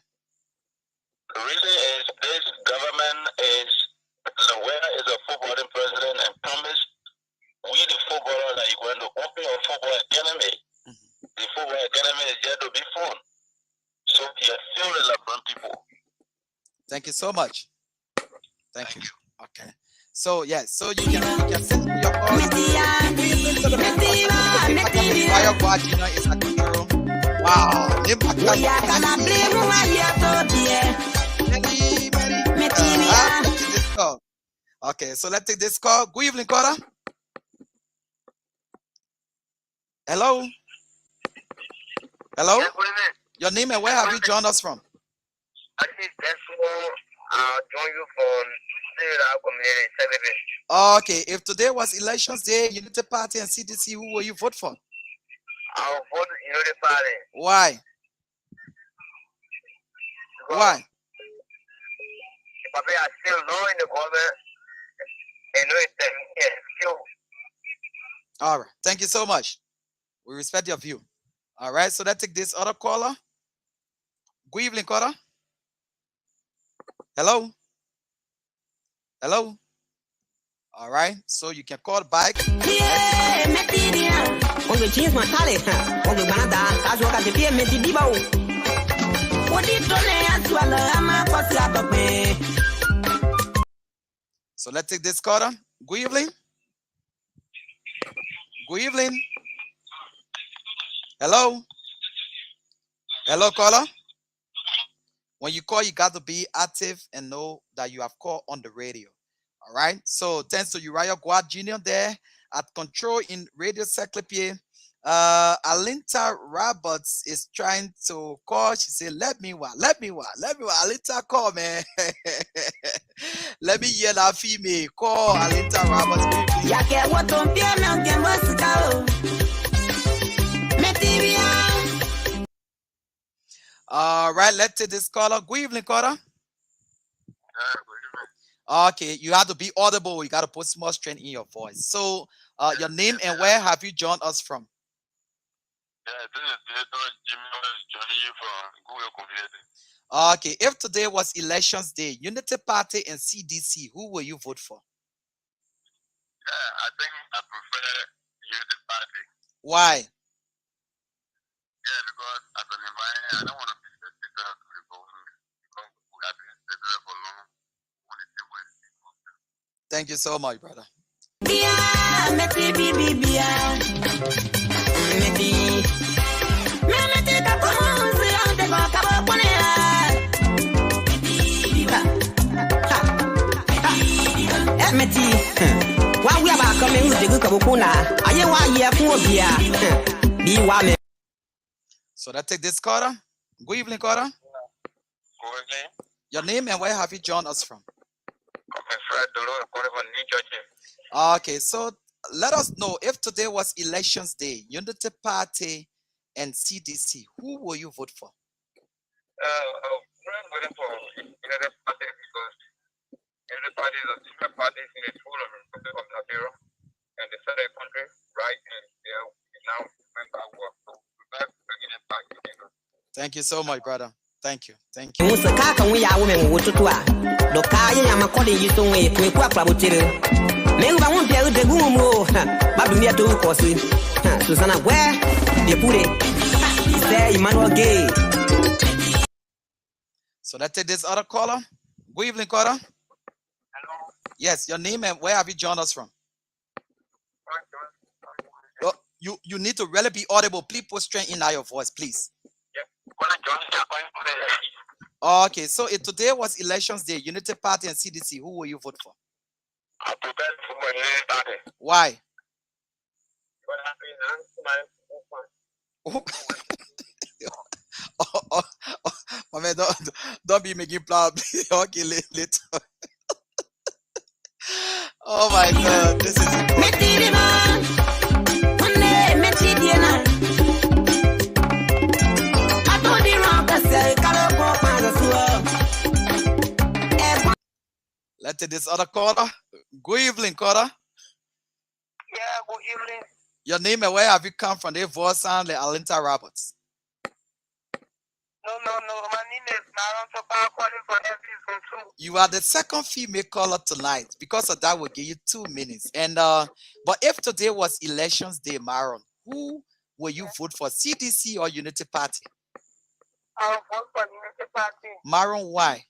The reason is this government is the winner is a footballing president and promised we the footballer that you're going to open a football academy. The football academy is yet to be formed. So we are still relevant people. Thank you so much. Thank you. Okay. So yes, so you can send your calls. Wow. Okay, so let's take this call. Good evening, caller. Hello. Hello. Your name and where have you joined us from? I think that's what I'll join you from community service. Okay, if today was elections day, Unity Party and CDC, who will you vote for? I'll vote Unity Party. Why? Why? But we are still low in the government and no skill. All right, thank you so much. We respect your view. All right, so let's take this other caller. Good evening, caller. Hello. Hello. All right, so you can call back. So let's take this caller. Good evening. Good evening. Hello. Hello, caller. When you call, you got to be active and know that you have called on the radio. All right. So thanks to Uriah Goah Jr. there at control in Radio Saclepea. Alinta Roberts is trying to call. She said, let me what? Alinta, call, man. Let me hear that female. Call Alinta Roberts. All right, let's take this caller. Good evening, caller. Okay, you have to be audible. You got to put small strength in your voice. So, your name and where have you joined us from? Yeah, this is Jimmy Johnny from Goah community. Okay, if today was elections day, Unity Party and CDC, who will you vote for? Yeah, I think I prefer Unity Party. Why? Yeah, because as an environment, I don't want to be the speaker to the government because we have been together for long. Thank you so much, brother. So that take this caller. Good evening, caller. Good evening. Your name and where have you joined us from? Okay, so let us know if today was elections day, Unity Party and CDC, who will you vote for? I'm voting for Unity Party because Unity Party is a similar party in the whole of Nigeria and they set a country right and they now member work. So that's the Unity Party. Thank you so much, brother. Thank you. Thank you. So let's take this other caller. Good evening, caller. Hello. Yes, your name and where have you joined us from? Oh, you need to really be audible. Please put strength in your voice, please. Okay, so if today was elections day, Unity Party and CDC, who will you vote for? I prepared for my Unity Party. Why? My man, don't be making plan. Okay, later. Oh my God, this is let's take this other caller. Good evening, caller. Yeah, good evening. Your name and where have you come from? They voice sound like Alinta Roberts. No. My name is Maron Sopa calling from FB. You are the second female caller tonight. Because of that, we'll give you 2 minutes. And but if today was elections day, Maron, who will you vote for? CDC or Unity Party? I'll vote for Unity Party. Maron, why?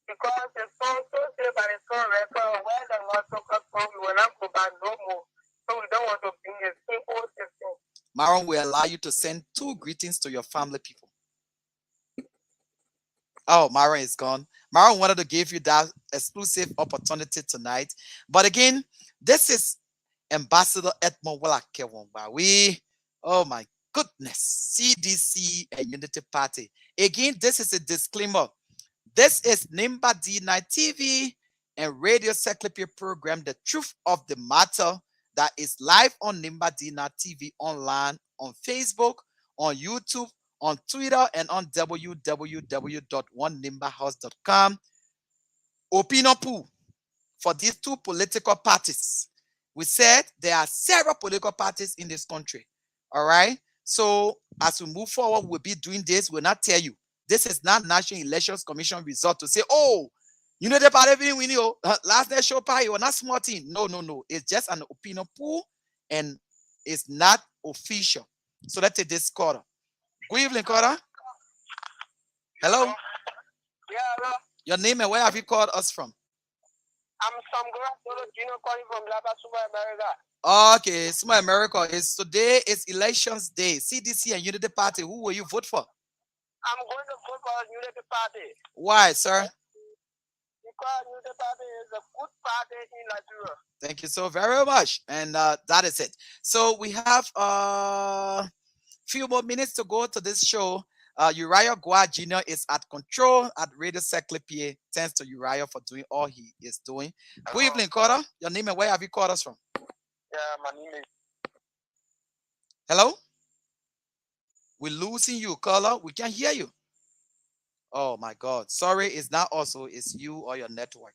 Because the song so say by the song record where the most focus on we will not go back no more. So we don't want to bring a simple system. Maron will allow you to send 2 greetings to your family people. Oh, Maron is gone. Maron wanted to give you that exclusive opportunity tonight. But again, this is Ambassador Edmund Walakewon Gbarwee. Oh my goodness. CDC and Unity Party. Again, this is a disclaimer. This is Nimba D-9 TV and Radio Saclepea program, The Truth of the Matter, that is live on Nimba D-9 TV online, on Facebook, on YouTube, on Twitter, and on www.onenimbahouse.com. Opinion pool for these 2 political parties. We said there are several political parties in this country. All right. So as we move forward, we'll be doing this. We'll not tell you. This is not National Elections Commission result to say, oh, you know the party we know last night show party or not small thing. No. It's just an opinion pool and it's not official. So let's take this caller. Good evening, caller. Hello. Yeah, hello. Your name and where have you called us from? I'm Sam Gino calling from Laba Super America. Okay, Super America. Today is elections day. CDC and Unity Party. Who will you vote for? I'm going to vote for Unity Party. Why, sir? Because Unity Party is a good party in Nigeria. Thank you so very much. And that is it. So we have few more minutes to go to this show. Uriah Goah Jr. is at control at Radio Saclepea. Thanks to Uriah for doing all he is doing. Good evening, caller. Your name and where have you called us from? Yeah, my name is. Hello? We're losing you, caller. We can't hear you. Oh my God. Sorry, it's not also, it's you or your network.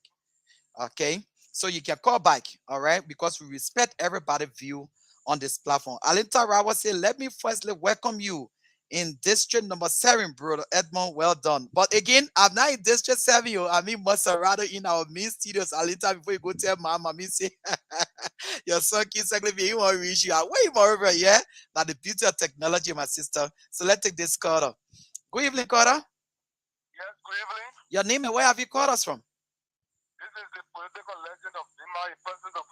Okay. So you can call back, all right? Because we respect everybody's view on this platform. Alinta Rawa said, let me firstly welcome you in district number 7, brother Edmund. Well done. But again, I'm not in district 7. I'm in Maserado in our main studios. Alinta, before you go tell mama, me say, your son keeps Saclepea, he won't reach you. Wait, moreover, yeah? Now the beauty of technology, my sister. So let's take this caller. Good evening, caller. Yes, good evening. Your name and where have you called us from? This is the political legend of Nimba, a person of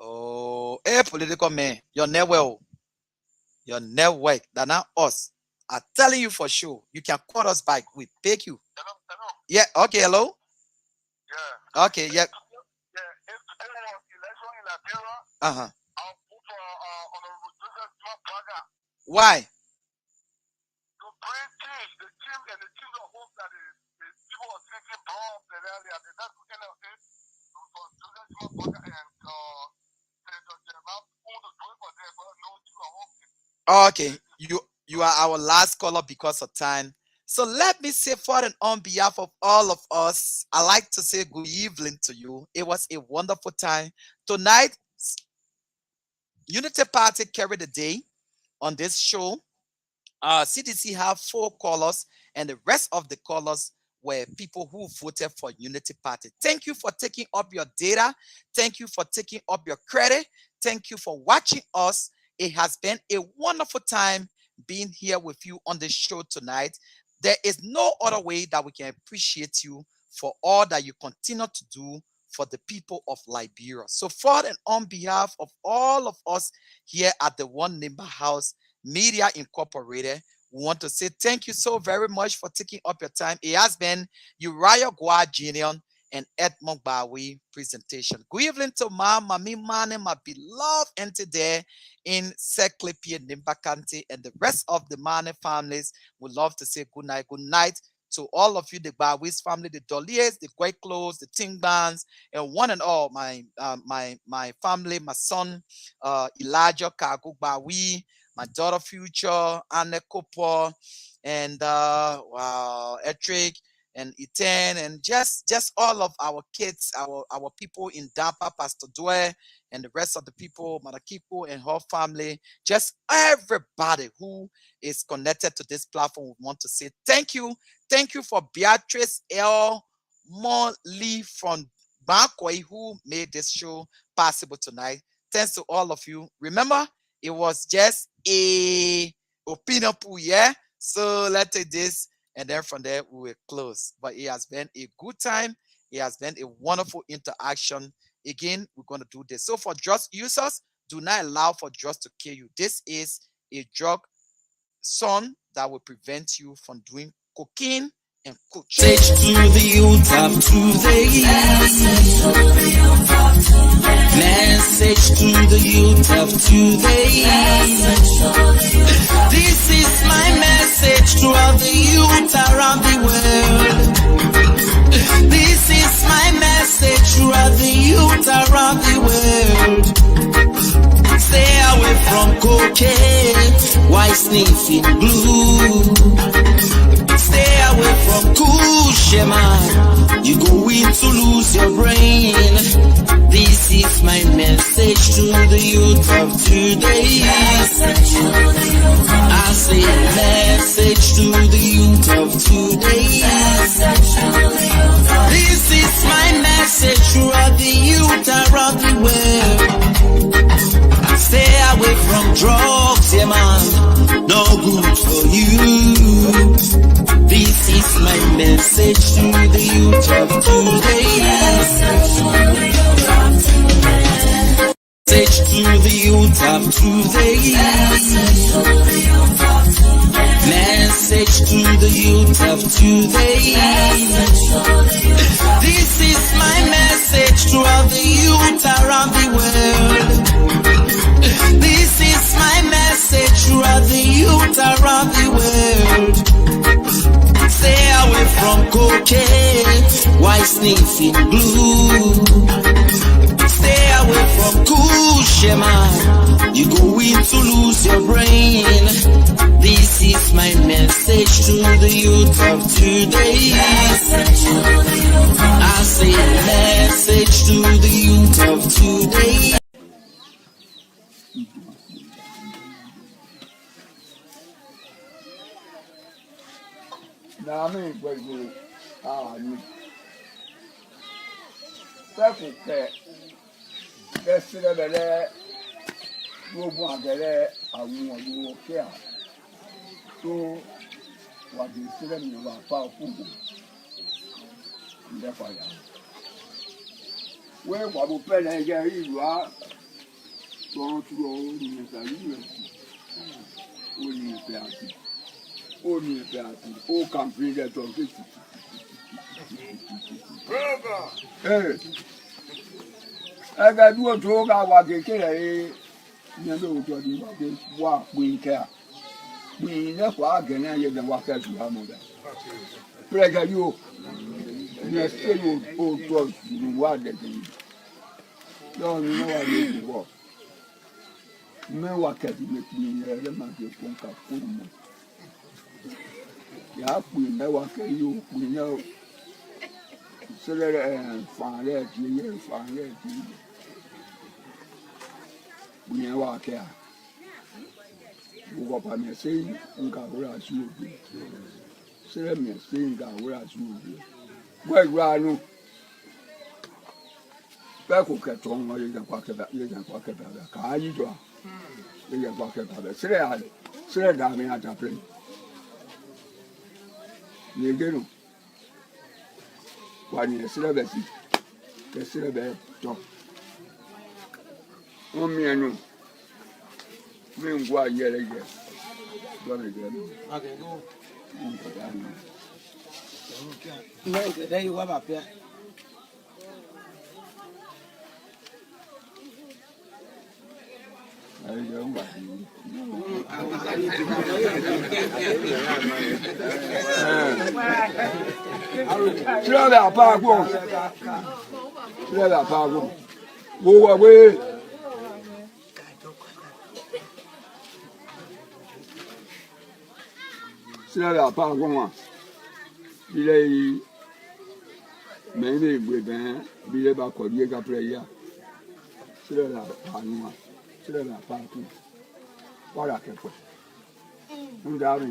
all. Oh, hey, political man, your network. Your network, that not us. I'm telling you for sure. You can call us back. We beg you. Hello? Yeah, okay, hello? Yeah. Okay, yeah. Yeah, if there was election in Liberia, Uh-huh. I'll put for Honorable Joseph Baga Why? to bring change, the team and the team of hope that the people are taking bombs and earlier. That's the kind of thing for Joseph Baga and Senator Jeremiah who to do it for them, but no team of hope. Okay, you are our last caller because of time. So let me say for and on behalf of all of us, I like to say good evening to you. It was a wonderful time. Tonight, Unity Party carried the day on this show. CDC have 4 callers, and the rest of the callers were people who voted for Unity Party. Thank you for taking up your data. Thank you for taking up your credit. Thank you for watching us. It has been a wonderful time being here with you on the show tonight. There is no other way that we can appreciate you for all that you continue to do for the people of Liberia. So for and on behalf of all of us here at the One Nimba House Media Incorporated, we want to say thank you so very much for taking up your time. It has been Uriah Goah Jr. and Edmund Gbarwee presentation. Good evening to my beloved auntie there in Saclepea, Nimba County, and the rest of the Mane families. Would love to say good night. Good night to all of you, the Gbarwee's family, the Doliers, the Gweklos, the Tingbans, and one and all, my family, my son, Elijah Kagu Gbarwee, my daughter Future, Anne Kopo, and Etrick, and Eten, and just all of our kids, our people in Dampa, Pastor Dwe, and the rest of the people, Madakipo and her family, just everybody who is connected to this platform. We want to say thank you. Thank you for Beatrice L. Molly from Gbarwee, who made this show possible tonight. Thanks to all of you. Remember, it was just a opinion pool, yeah? So let's take this, and then from there we will close. But it has been a good time. It has been a wonderful interaction. Again, we're going to do this. So for drug users, do not allow for drugs to kill you. This is a drug son that will prevent you from doing cocaine and coach. Message to the youth of today. Message to the youth of today. This is my message to all the youth around the world. This is my message to all the youth around the world. Stay away from cocaine while sniffing glue. Stay away from kush, man. You're going to lose your brain. This is my message to the youth of today. I say message to the youth of today. This is my message to all the youth around the world. Stay away from drugs, yeah man, no good for you. This is my message to the youth of today. Message to the youth of today. Message to the youth of today. Message to the youth of today. This is my message to all the youth around the world. This is my message to all the youth around the world. Stay away from cocaine while sniffing glue. Stay away from kush, man. You're going to lose your brain. This is my message to the youth of today. I say message to the youth of today. Nami Gbarwee ni. Pẹ́kù kẹ̀ lẹ́sílẹ̀ bẹ̀rẹ̀ gbogbo àgẹ̀rẹ̀ àwọn ọ̀dọ́ òkè à tó wà dé sílẹ̀ mi wà pa òkúgbò ǹdẹ́fà yà. Wọ́n wà bó pẹ́ lẹ́yìn jẹ́ ìlú á tọrọ tó lọ ní ìsàlẹ̀ rẹ̀ ó ní ìfẹ́ àti ó kàmpé lẹ́tọ̀ kéèkì. Ẹgbẹ́ dúró tó ká wà kékeré yìí ní ẹgbẹ́ òótọ́ ní ìwádìí wà pín kẹ́ à pín lẹ́kọ̀ọ́ àgẹ̀rẹ́ ayé lẹ́ wà kẹ́ ṣùgbọ́n àmọ́ rẹ̀. Pẹ̀lẹ́gẹ́ yóò ní ẹsẹ̀ òótọ́ ìlú wà dẹ̀dẹ̀ yìí. Lọ́wọ́ ní wọ́n wà ní ìwọ̀. Mẹ́wàá kẹ́tù lè pín yẹn rẹ̀ máa fi kún ká fún mi. Yà á pín mẹ́wàá kẹ́ yóò pín yẹn o. Sílẹ̀ fàárẹ̀ tí yẹ fàárẹ̀ tí yẹn wà kẹ́ à. Gbogbo ọ̀pá mi ṣe nǹkan àwòrán àti òbí. Sílẹ̀ mi ṣe nǹkan àwòrán àti òbí. Gbọ́ ìlú àánú. Bẹ́ẹ̀ kò kẹ̀tọ́ wọn yẹ jẹ́ pa kẹ̀bẹ̀ bẹ̀ kà á yíjọ à. Yẹ jẹ́ pa kẹ̀bẹ̀ bẹ̀ sílẹ̀ dàmí àtàpẹ́. Lè dé nù. Wani esire besi esire be to o mi enu mi ngwa yere je do me je okay go no de yi wa ba pe ai je ngwa Sílẹ̀ àpáàgbò. Sílẹ̀ àpáàgbò. Wo wọ̀ pé sílẹ̀ àpáàgbò wọn. Ilé yìí mẹ́rin ìgbè bẹ́ẹ̀ bí ilé bá kọ̀ díẹ̀ kápẹ́rẹ́ yá. Sílẹ̀ àpáàgbò wọn. Sílẹ̀ àpáàgbò. Wàrà kẹ̀kọ́. Ń darí.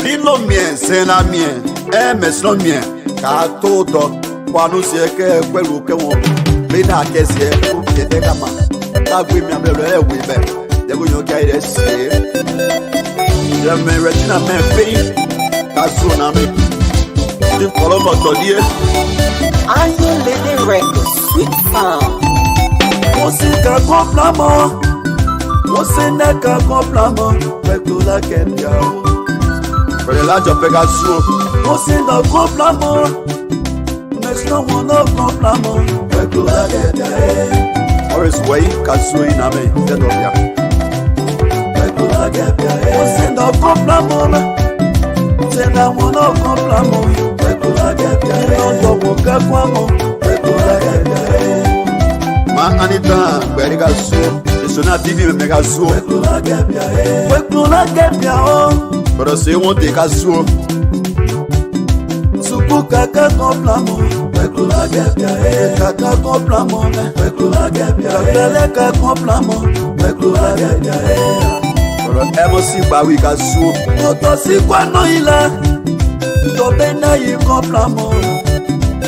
Lilo mien, sena mien, meslo mien, katoto, kwanu sieke kwelu kewon, bina kesie, kete kama, tagwi mi amelo wibe, dego nyoka ire sie. Jeme regina men fi, kasuna mi, dim kolomo todie. Are you living record, sweet farm? Musika komplamo, musineka komplamo, kwekula kemyao. Pẹ̀lẹ́ lájọ pé ká sú o. Mo sì ń lọ kọ́plámọ́. Mẹ̀sán wọn lọ kọ́plámọ́. Pẹ̀lú lágẹ̀dẹ̀ ẹ̀. Ọ̀rẹ́ sùwẹ́ yìí ká sú yìí nàmẹ́ ìfẹ́dọ̀ bíà. Pẹ̀lú lágẹ̀dẹ̀ ẹ̀. Mo sì ń lọ kọ́plámọ́. Sẹ̀dá wọn lọ kọ́plámọ́. Pẹ̀lú lágẹ̀dẹ̀ ẹ̀. Lọ́dọ̀ mo kẹ́kọ̀ọ́ mọ́. Pẹ̀lú lágẹ̀dẹ̀ ẹ̀. Máa ń ní tán gbẹ̀rí ká sú o. Èso náà bíbí mi ká sú o. Pẹ̀lú lágẹ̀dẹ̀ ẹ̀. Pẹ̀lú lágẹ̀dẹ̀ ẹ̀. Pero se won te kazuo Suku kaka komplamo Peklu la gebya Kaka komplamo Peklu la gebya Kakele ka komplamo Peklu la gebya Pero emo si Gbarwee kazuo Toto si kwano ila Tobe na yi komplamo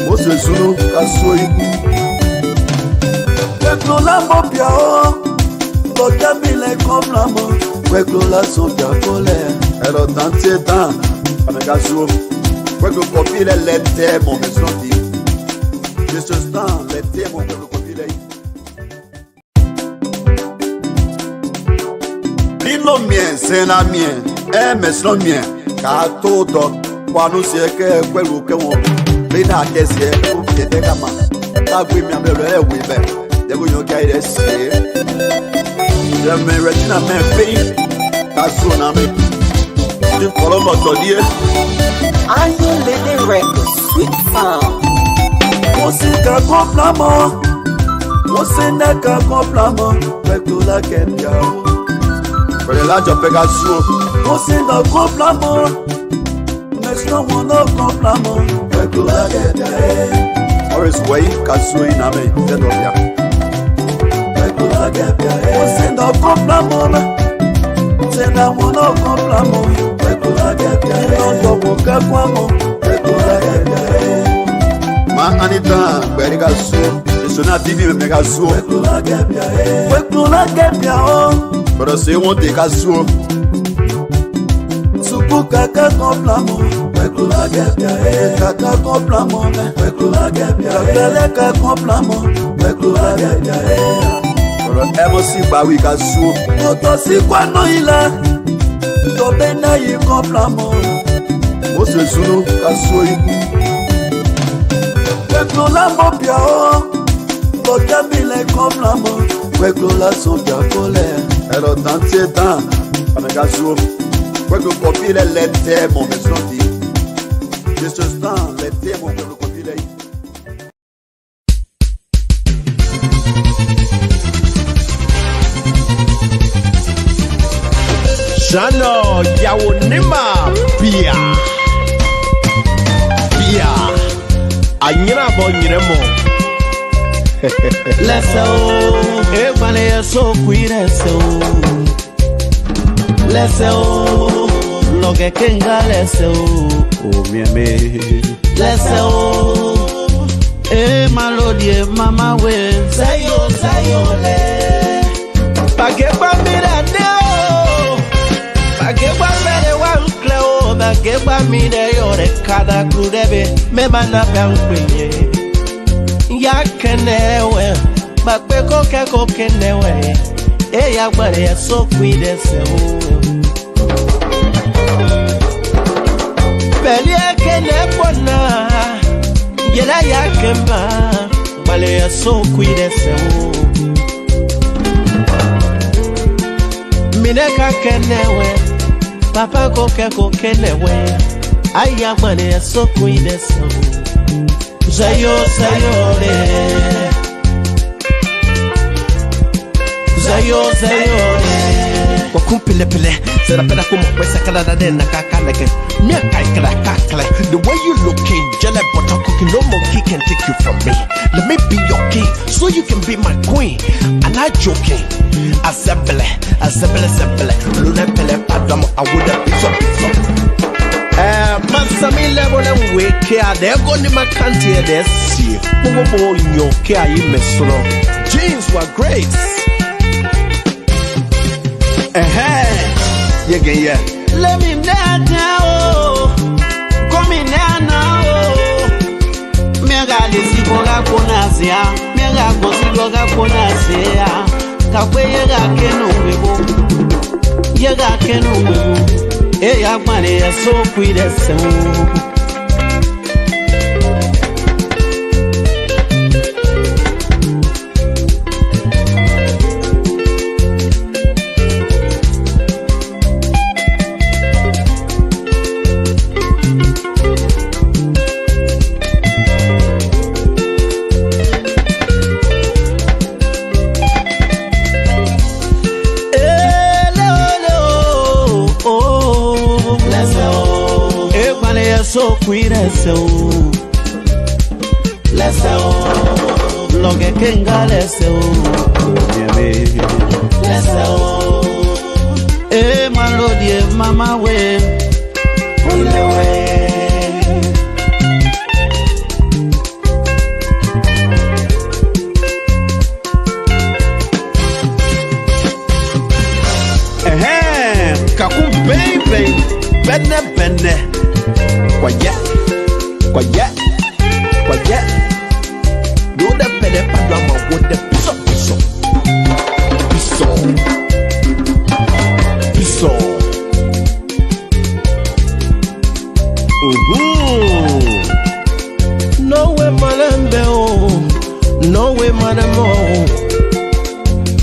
Ose sunu kazuo iku Peklu la mopya o Toke mile komplamo Peklu la sopya kole Ero tanti tan, avec un jour, quoi que copie les thèmes, mais non dit. Je ce temps, les thèmes, quoi que copie les. Lilo mien, c'est la mien, mais non mien, car tout, quoi nous c'est que quoi que on, bina kesie, kete kama, tagwi mi amelo wibe, dego nyoka ire sie. Jeme regina men fi, kasuna mi. Are you living record, sweet farm? Musika komplamo, musineka komplamo, pekula kemyao. Pẹ̀lẹ́ lájọ pé ká sú o. Musinka komplamo, mẹsàn wọn lọ komplamo, pekula kemyao. Ọ̀rẹ́ sùwẹ́ yìí ká sú yìí nàmẹ́ ìfẹ́dọ̀ bíà. Pekula kemyao. Musinka komplamo, sena mono komplamo Wekula gebia Nondo boka kwamo Wekula gebia Ma Anita Berga Su Sona bibi me mega Su Wekula gebia oh Pero se won te ka Su Supu kaka komplamo Wekula gebia Kaka komplamo Wekula gebia Kakele ka komplamo Wekula gebia Emosi Gbarwee ka Su Toto si kwano ila Tobena yi komplamo Mose Sunu ka Su iku Wekula mopia o Boka bile komplamo Wekula sonja kole Elo tantie tan Amega Su Wekula kopi le lete mon mesonti Jesus tan lete mon wekula kopi le Shano yawo Nimba Pia Anyira bo nyiremo Leso Ekwale so kuireso Leso Loge kenga leso O miame Leso Malodie mama we Sayo le Pageba mirane Pageba mere wa ukleo Pageba mire yore kada krudebe Meba na pangpenye Ya kenewe Bakbeko keko kenewe Ya gbare ya so kuidese Beli ya kene pona Yela ya kemba Bale ya so kuidese Mineka kenewe Papa koko kenewe Aya gbare ya so kuidese Sayo le Wakumpile pile Sera pena kumo kwesa kada da den na kakaleke Mia kaikala kakale The way you looking Jelle butter cooking No monkey can take you from me Let me be your king So you can be my queen I'm not joking Assemble Lune pele padam I would have picked up Mansami level and wake here They're going to my country They see Bobo in your care You mesro Jeans were great Yeah. Let me now, come in now. Mega desi boga ponazia, mega gosi boga ponazia. Kakwe yega kenu webo. Ya mane ya so kuidese. So cuídese, Loge kenga lese, Malodie mama we, on the way. Kakum baby, benne. Quiet. Do the pele padama with the piso. No way malembe no way madamo.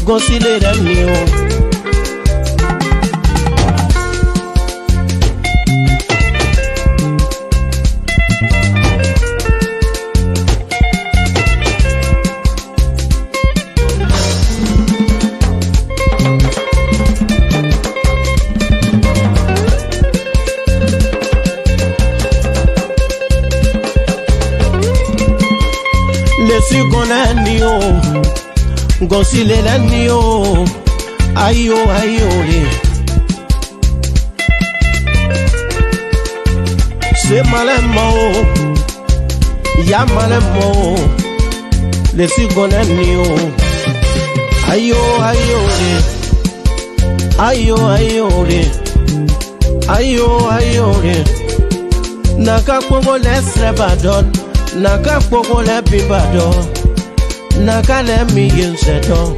Go see the new. Si con anio, gosile l'anio, ayo le, se malemo, ya malemo, le sigone niu. Ayo ayo re, ayo ayo re, ayo ayo re. Naka pogo le srebadon, naka pogo le bibadon, naka le mi yensedon.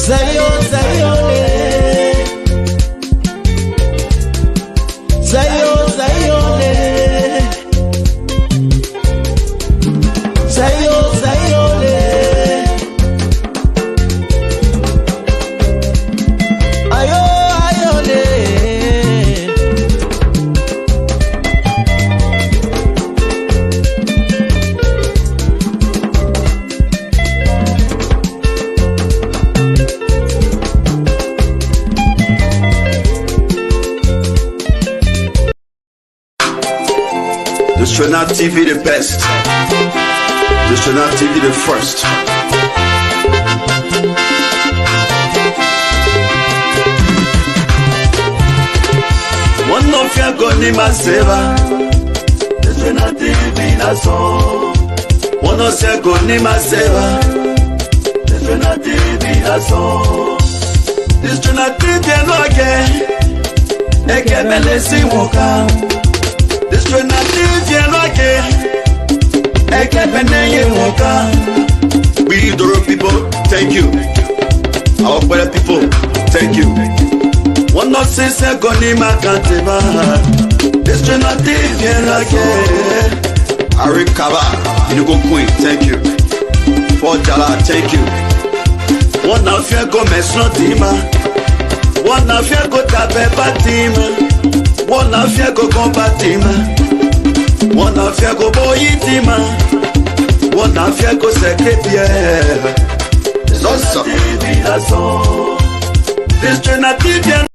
Zayo, zayo, le. Zayo, zayo, le. Zayo, zayo, le. Ayo, ayo, le. This should not TV the best. This should not TV the first. One of you go Nimba seva. This should not TV na song. One of you go Nimba seva. This should not TV na song. This should not TV no again. Eke bele si woka. This should not TV no again. Eke bele woka. We Doro people, thank you. Our Kwela people, thank you. One not say go Nimba kanteba. This should not TV no again. Arikaba, you go queen, thank you. For Jala, thank you. One of you go mesno tima. One of you go tabe batima. One of you go combatima. One of you go boyitima. One of you go Saclepea. It's awesome. This Trinity.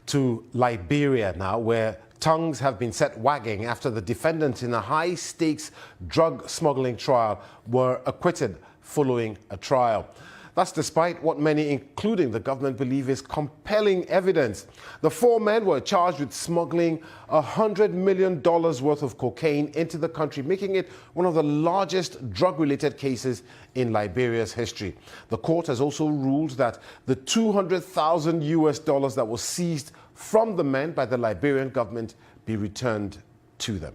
To Liberia now, where tongues have been set wagging after the defendants in a high-stakes drug smuggling trial were acquitted following a trial. That's despite what many, including the government, believe is compelling evidence. The four men were charged with smuggling $100 million worth of cocaine into the country, making it one of the largest drug-related cases in Liberia's history. The court has also ruled that the $200,000 US that was seized from the men by the Liberian government be returned to them.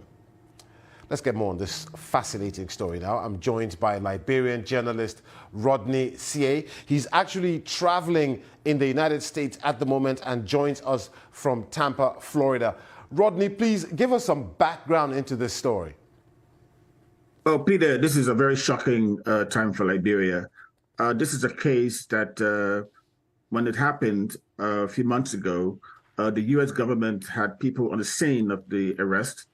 Let's get more on this fascinating story now. I'm joined by Liberian journalist Rodney Sie. He's actually traveling in the United States at the moment and joins us from Tampa, Florida. Rodney, please give us some background into this story. Well, Peter, this is a very shocking time for Liberia. This is a case that when it happened a few months ago, the U.S. government had people on the scene of the arrest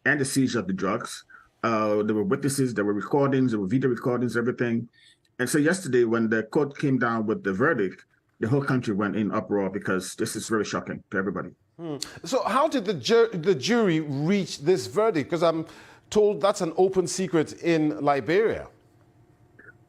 and the seizure of the drugs. There were witnesses, there were recordings, there were video recordings, everything. And so yesterday, when the court came down with the verdict, the whole country went in uproar because this is very shocking to everybody. So how did the jury reach this verdict? Because I'm told that's an open secret in Liberia.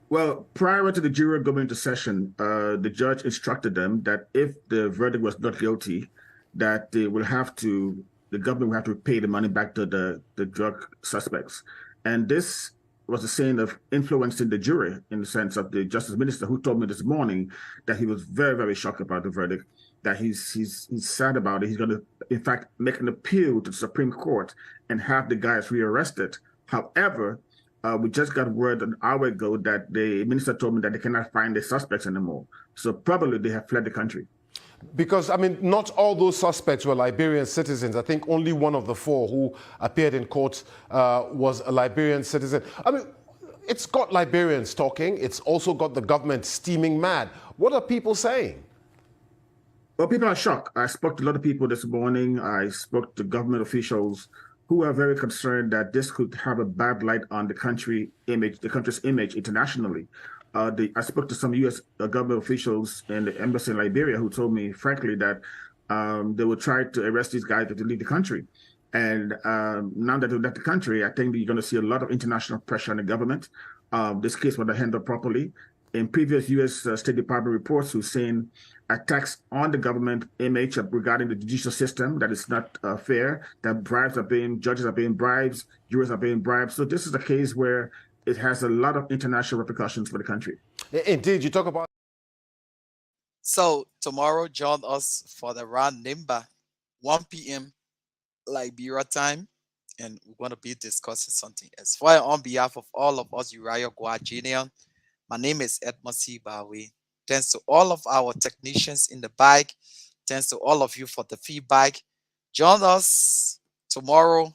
Well, prior to the jury going into session, the judge instructed them that if the verdict was not guilty, that they will have to, the government will have to pay the money back to the drug suspects. And this was a sign of influencing the jury in the sense of the justice minister, who told me this morning that he was very, very shocked about the verdict, that he's sad about it. He's going to, in fact, make an appeal to the Supreme Court and have the guys rearrested. However, we just got word an hour ago that the minister told me that they cannot find the suspects anymore. So probably they have fled the country. Because, I mean, not all those suspects were Liberian citizens. I think only one of the four who appeared in court was a Liberian citizen. I mean, it's got Liberians talking. It's also got the government steaming mad. What are people saying? Well, people are shocked. I spoke to a lot of people this morning. I spoke to government officials who are very concerned that this could have a bad light on the country's image internationally. I spoke to some U.S. government officials in the embassy in Liberia who told me, frankly, that they will try to arrest these guys if they leave the country. And now that they left the country, I think you're going to see a lot of international pressure on the government. this case was handled properly. In previous U.S. State Department reports, we've seen attacks on the government image regarding the judicial system, that it's not fair, that judges are being bribed, jurors are being bribed. So this is a case where it has a lot of international repercussions for the country. Indeed, you talk about. So tomorrow, join us for the round Nimba, 1 p.m. Liberia time, and we're going to be discussing something else. On behalf of all of us, Uriah, Goah, Jr., my name is Edmund Gbarwee. Thanks to all of our technicians in the bike. Thanks to all of you for the feedback. Join us tomorrow,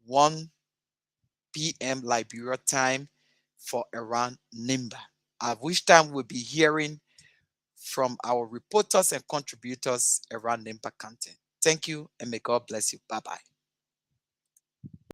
1 p.m. Liberia time for around Nimba, at which time we'll be hearing from our reporters and contributors around Nimba content. Thank you, and may God bless you. Bye-bye.